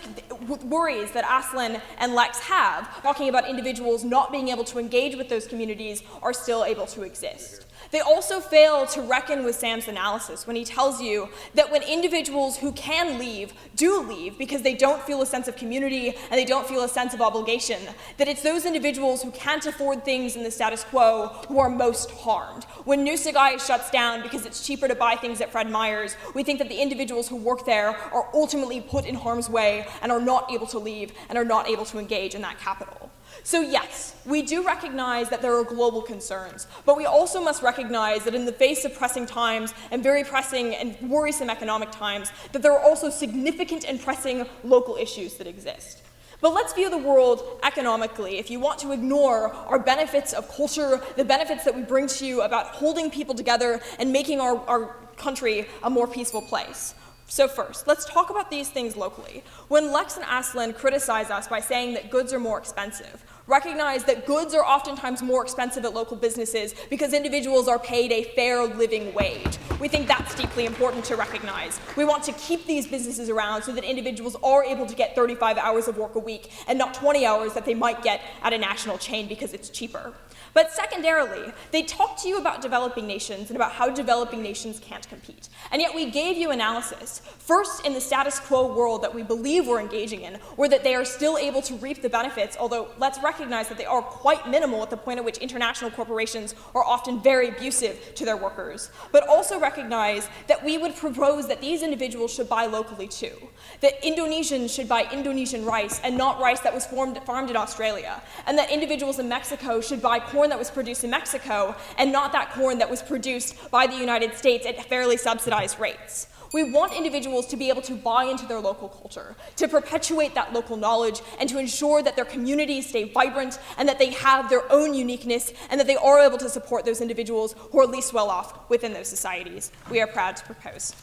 D: worries that Aslan and Lex have, talking about individuals not being able to engage with those communities, are still able to exist. They also fail to reckon with Sam's analysis when he tells you that when individuals who can leave do leave because they don't feel a sense of community and they don't feel a sense of obligation, that it's those individuals who can't afford things in the status quo who are most harmed. When New Sagayas shuts down because it's cheaper to buy things at Fred Meyer's, we think that the individuals who work there are ultimately put in harm's way and are not able to leave and are not able to engage in that capital. So yes, we do recognize that there are global concerns, but we also must recognize that in the face of pressing times and very pressing and worrisome economic times, that there are also significant and pressing local issues that exist. But let's view the world economically. If you want to ignore our benefits of culture, the benefits that we bring to you about holding people together and making our country a more peaceful place. So first, let's talk about these things locally. When Lex and Aslan criticize us by saying that goods are more expensive, recognize that goods are oftentimes more expensive at local businesses because individuals are paid a fair living wage. We think that's deeply important to recognize. We want to keep these businesses around so that individuals are able to get 35 hours of work a week and not 20 hours that they might get at a national chain because it's cheaper. But secondarily, they talk to you about developing nations and about how developing nations can't compete. And yet we gave you analysis, first in the status quo world that we believe we're engaging in, where that they are still able to reap the benefits, although let's recognize that they are quite minimal at the point at which international corporations are often very abusive to their workers. But also recognize that we would propose that these individuals should buy locally too. That Indonesians should buy Indonesian rice and not rice that was farmed in Australia. And that individuals in Mexico should buy corn that was produced in Mexico and not that corn that was produced by the United States at fairly subsidized rates. We want individuals to be able to buy into their local culture, to perpetuate that local knowledge, and to ensure that their communities stay vibrant and that they have their own uniqueness and that they are able to support those individuals who are least well off within those societies. We are proud to propose.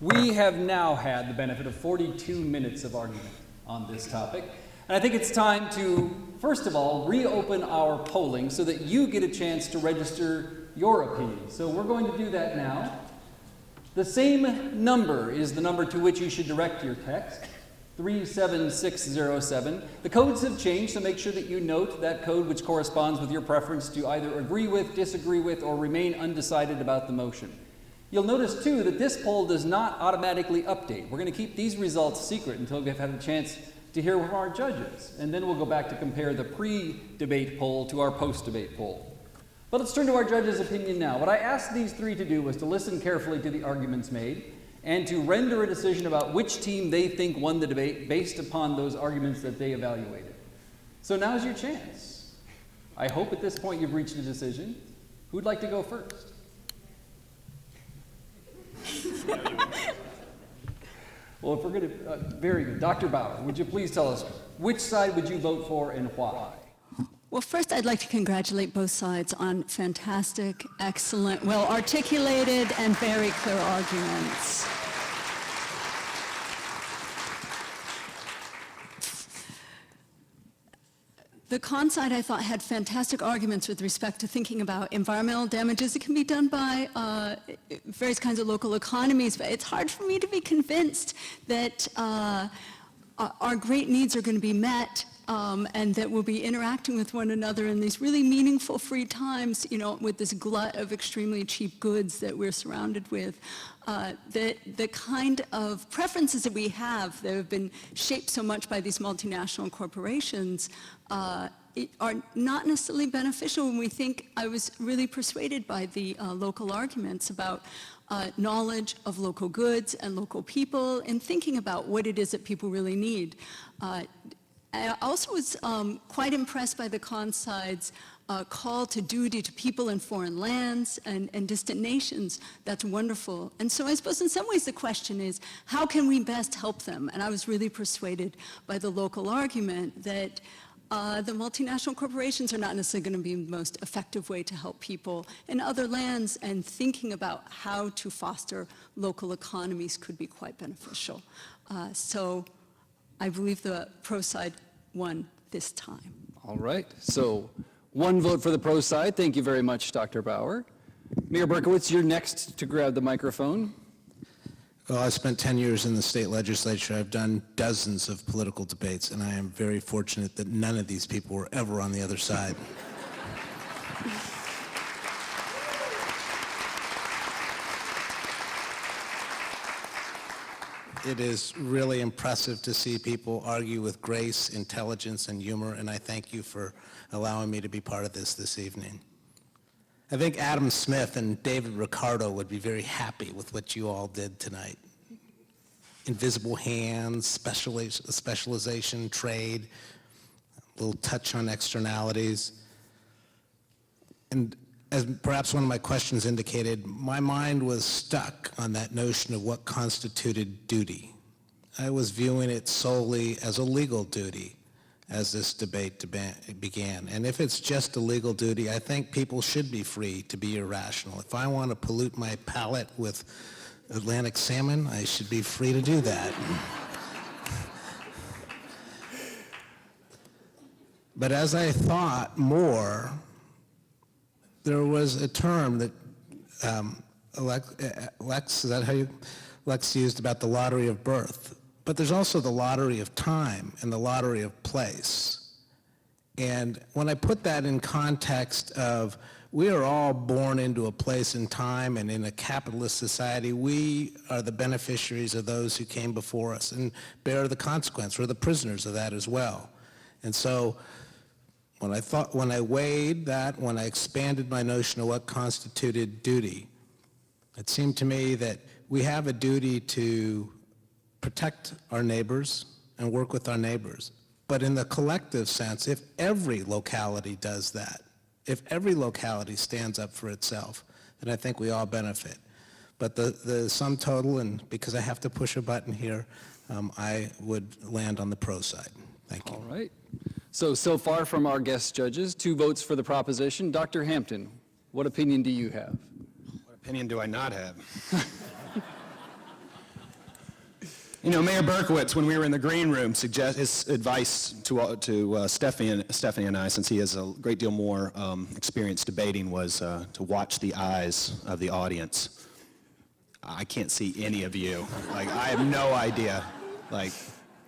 A: We have now had the benefit of 42 minutes of argument on this topic, and I think it's time to, first of all, reopen our polling so that you get a chance to register your opinion. So we're going to do that now. The same number is the number to which you should direct your text, 37607. The codes have changed, so make sure that you note that code which corresponds with your preference to either agree with, disagree with, or remain undecided about the motion. You'll notice, too, that this poll does not automatically update. We're going to keep these results secret until we've had a chance to hear from our judges, and then we'll go back to compare the pre-debate poll to our post-debate poll. But let's turn to our judges' opinion now. What I asked these three to do was to listen carefully to the arguments made and to render a decision about which team they think won the debate based upon those arguments that they evaluated. So now's your chance. I hope at this point you've reached a decision. Who'd like to go first? Well, if we're going to, very good. Dr. Bauer, would you please tell us which side would you vote for and why?
C: Well, first I'd like to congratulate both sides on fantastic, excellent, well-articulated, and very clear arguments. The con side, I thought, had fantastic arguments with respect to thinking about environmental damages that can be done by various kinds of local economies, but it's hard for me to be convinced that our great needs are going to be met and that we'll be interacting with one another in these really meaningful free times, you know, with this glut of extremely cheap goods that we're surrounded with. The kind of preferences that we have that have been shaped so much by these multinational corporations are not necessarily beneficial when we think. I was really persuaded by the local arguments about knowledge of local goods and local people and thinking about what it is that people really need. I also was quite impressed by the con side's call to duty to people in foreign lands and distant nations. That's wonderful. And so I suppose in some ways the question is, how can we best help them? And I was really persuaded by the local argument that the multinational corporations are not necessarily going to be the most effective way to help people in other lands, and thinking about how to foster local economies could be quite beneficial. So I believe the pro side won this time.
A: All right. So one vote for the pro side. Thank you very much, Dr. Bauer. Mayor Berkowitz, you're next to grab the microphone.
B: Well, I spent 10 years in the state legislature. I've done dozens of political debates, and I am very fortunate that none of these people were ever on the other side. It is really impressive to see people argue with grace, intelligence, and humor, and I thank you for allowing me to be part of this evening. I think Adam Smith and David Ricardo would be very happy with what you all did tonight. Invisible hands, specialization, trade, a little touch on externalities. And as perhaps one of my questions indicated, my mind was stuck on that notion of what constituted duty. I was viewing it solely as a legal duty as this debate began. And if it's just a legal duty, I think people should be free to be irrational. If I want to pollute my palate with Atlantic salmon, I should be free to do that. But as I thought more, there was a term that Lex, is that how you, Lex used about the lottery of birth. But there's also the lottery of time and the lottery of place. And when I put that in context of we are all born into a place in time, and in a capitalist society, we are the beneficiaries of those who came before us and bear the consequence. We're the prisoners of that as well. And so when I weighed that, when I expanded my notion of what constituted duty, it seemed to me that we have a duty to protect our neighbors and work with our neighbors. But in the collective sense, if every locality does that, if every locality stands up for itself, then I think we all benefit. But the sum total, and because I have to push a button here, I would land on the pro side. Thank you.
A: All right. So far from our guest judges, 2 votes for the proposition. Dr. Hampton, what opinion do you have?
J: What opinion do I not have? You know, Mayor Berkowitz, when we were in the green room, his advice to Stephanie and I, since he has a great deal more experience debating, was to watch the eyes of the audience. I can't see any of you. Like, I have no idea. Like,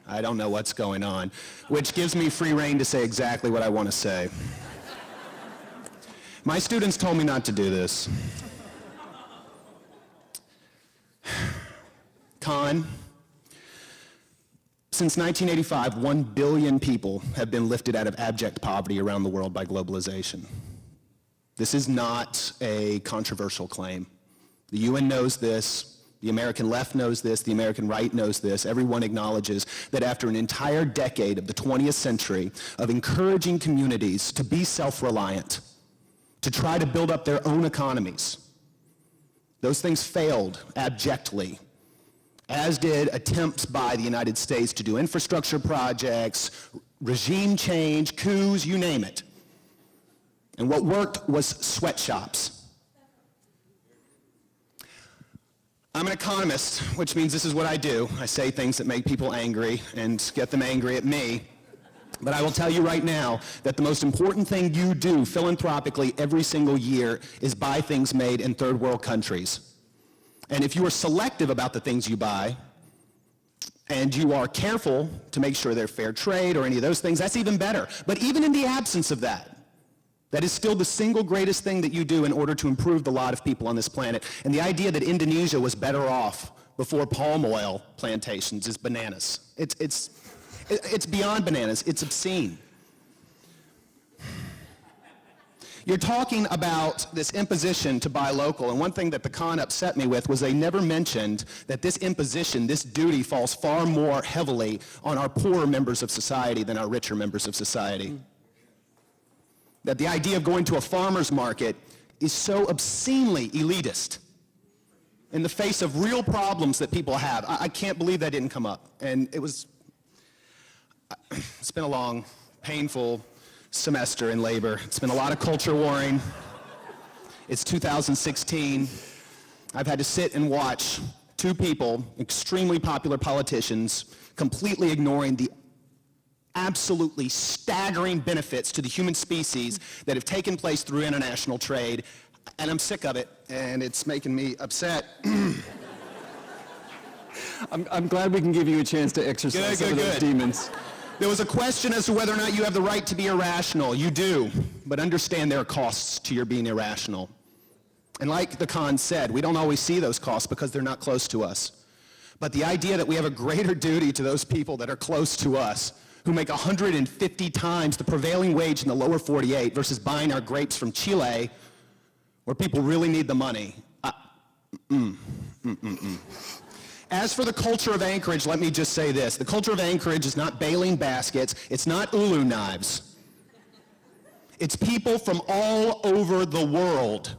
J: I don't know what's going on, which gives me free rein to say exactly what I want to say. My students told me not to do this. Con. Since 1985, 1 billion people have been lifted out of abject poverty around the world by globalization. This is not a controversial claim. The UN knows this, the American left knows this, the American right knows this. Everyone acknowledges that after an entire decade of the 20th century of encouraging communities to be self-reliant, to try to build up their own economies, those things failed abjectly, as did attempts by the United States to do infrastructure projects, regime change, coups, you name it. And what worked was sweatshops. I'm an economist, which means this is what I do. I say things that make people angry and get them angry at me. But I will tell you right now that the most important thing you do philanthropically every single year is buy things made in third world countries. And if you are selective about the things you buy, and you are careful to make sure they're fair trade or any of those things, that's even better. But even in the absence of that, that is still the single greatest thing that you do in order to improve the lot of people on this planet. And the idea that Indonesia was better off before palm oil plantations is bananas. It's beyond bananas. It's obscene. You're talking about this imposition to buy local, and one thing that the con upset me with was they never mentioned that this imposition, this duty, falls far more heavily on our poorer members of society than our richer members of society. That the idea of going to a farmer's market is so obscenely elitist in the face of real problems that people have. I can't believe that didn't come up. And it's been a long, painful semester in labor. It's been a lot of culture warring. It's 2016. I've had to sit and watch 2 people, extremely popular politicians, completely ignoring the absolutely staggering benefits to the human species that have taken place through international trade. And I'm sick of it, and it's making me upset.
A: I'm glad we can give you a chance to exercise some of those demons.
J: There was a question as to whether or not you have the right to be irrational. You do, but understand there are costs to your being irrational. And like the con said, we don't always see those costs because they're not close to us. But the idea that we have a greater duty to those people that are close to us, who make 150 times the prevailing wage in the lower 48 versus buying our grapes from Chile, where people really need the money. As for the culture of Anchorage, let me just say this. The culture of Anchorage is not bailing baskets. It's not ulu knives. It's people from all over the world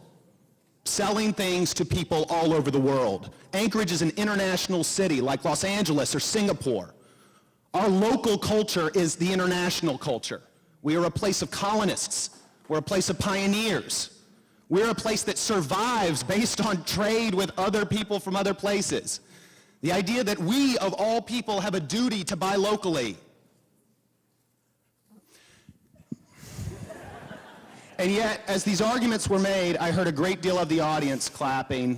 J: selling things to people all over the world. Anchorage is an international city like Los Angeles or Singapore. Our local culture is the international culture. We are a place of colonists. We're a place of pioneers. We're a place that survives based on trade with other people from other places. The idea that we, of all people, have a duty to buy locally. And yet, as these arguments were made, I heard a great deal of the audience clapping.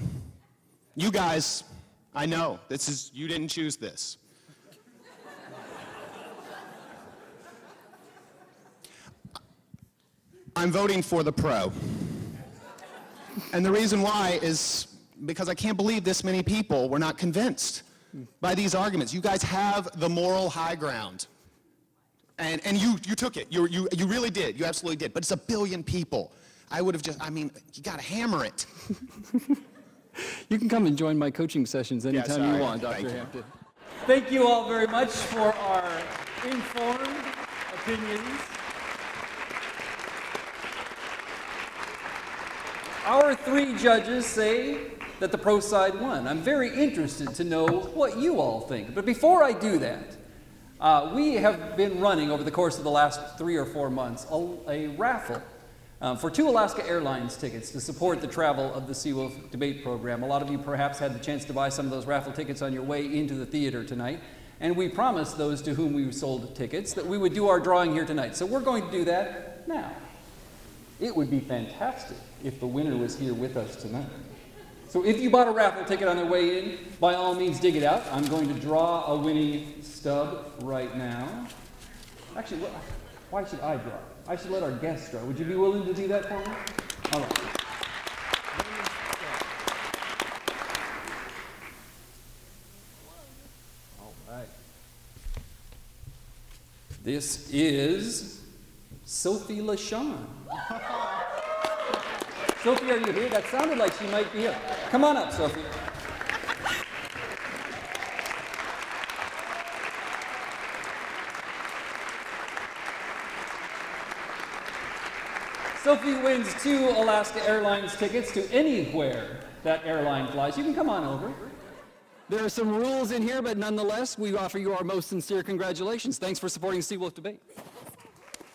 J: You guys, I know, you didn't choose this. I'm voting for the pro. And the reason why is because I can't believe this many people were not convinced by these arguments. You guys have the moral high ground. And you took it. You really did. You absolutely did. But it's 1 billion people. I would have you got to hammer it.
A: You can come and join my coaching sessions anytime you want, Dr. Hampton. Thank you all very much for our informed opinions. Our 3 judges say that the pro side won. I'm very interested to know what you all think. But before I do that, we have been running over the course of the last 3 or 4 months a raffle for 2 Alaska Airlines tickets to support the travel of the Seawolf Debate program. A lot of you perhaps had the chance to buy some of those raffle tickets on your way into the theater tonight. And we promised those to whom we sold tickets that we would do our drawing here tonight. So we're going to do that now. It would be fantastic if the winner was here with us tonight. So if you bought a raffle ticket on their way in, by all means dig it out. I'm going to draw a winning stub right now. Actually, why should I draw? I should let our guests draw. Would you be willing to do that for me? All right. All right. This is Sophie LaShawn. Sophie, are you here? That sounded like she might be here. Come on up, Sophie. Sophie wins 2 Alaska Airlines tickets to anywhere that airline flies. You can come on over. There are some rules in here, but nonetheless, we offer you our most sincere congratulations. Thanks for supporting Seawolf Debate.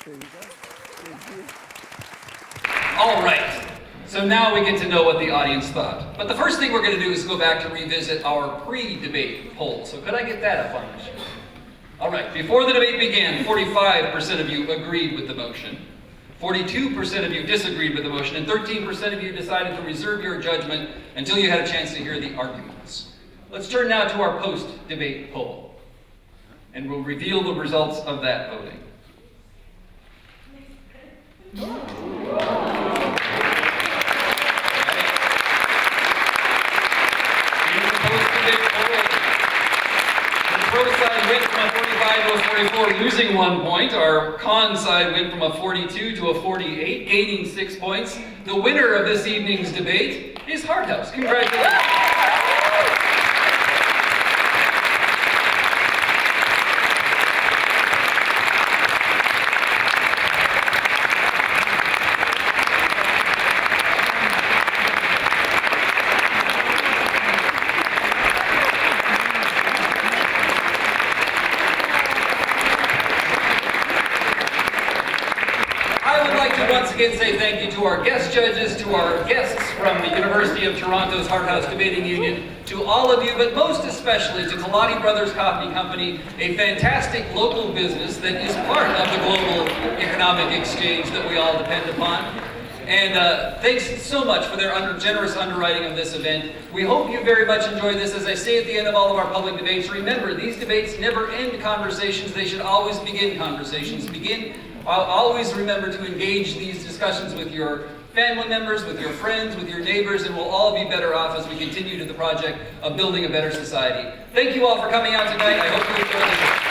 A: There you go. Thank you. All right. So now we get to know what the audience thought. But the first thing we're going to do is go back to revisit our pre-debate poll. So could I get that up on the screen? All right. Before the debate began, 45% of you agreed with the motion. 42% of you disagreed with the motion, and 13% of you decided to reserve your judgment until you had a chance to hear the arguments. Let's turn now to our post-debate poll, and we'll reveal the results of that voting. The pro side went from a 45 to a 44, losing 1 point. Our con side went from a 42 to a 48, gaining 6 points. The winner of this evening's debate is Hart House. Congratulations. Again, say thank you to our guest judges, to our guests from the University of Toronto's Hart House Debating Union, to all of you, but most especially to Kalani Brothers Coffee Company, a fantastic local business that is part of the global economic exchange that we all depend upon. And thanks so much for their generous underwriting of this event. We hope you very much enjoy this. As I say at the end of all of our public debates, remember, these debates never end conversations. They should always begin conversations. Always remember to engage these discussions with your family members, with your friends, with your neighbors, and we'll all be better off as we continue to the project of building a better society. Thank you all for coming out tonight. I hope you enjoyed it.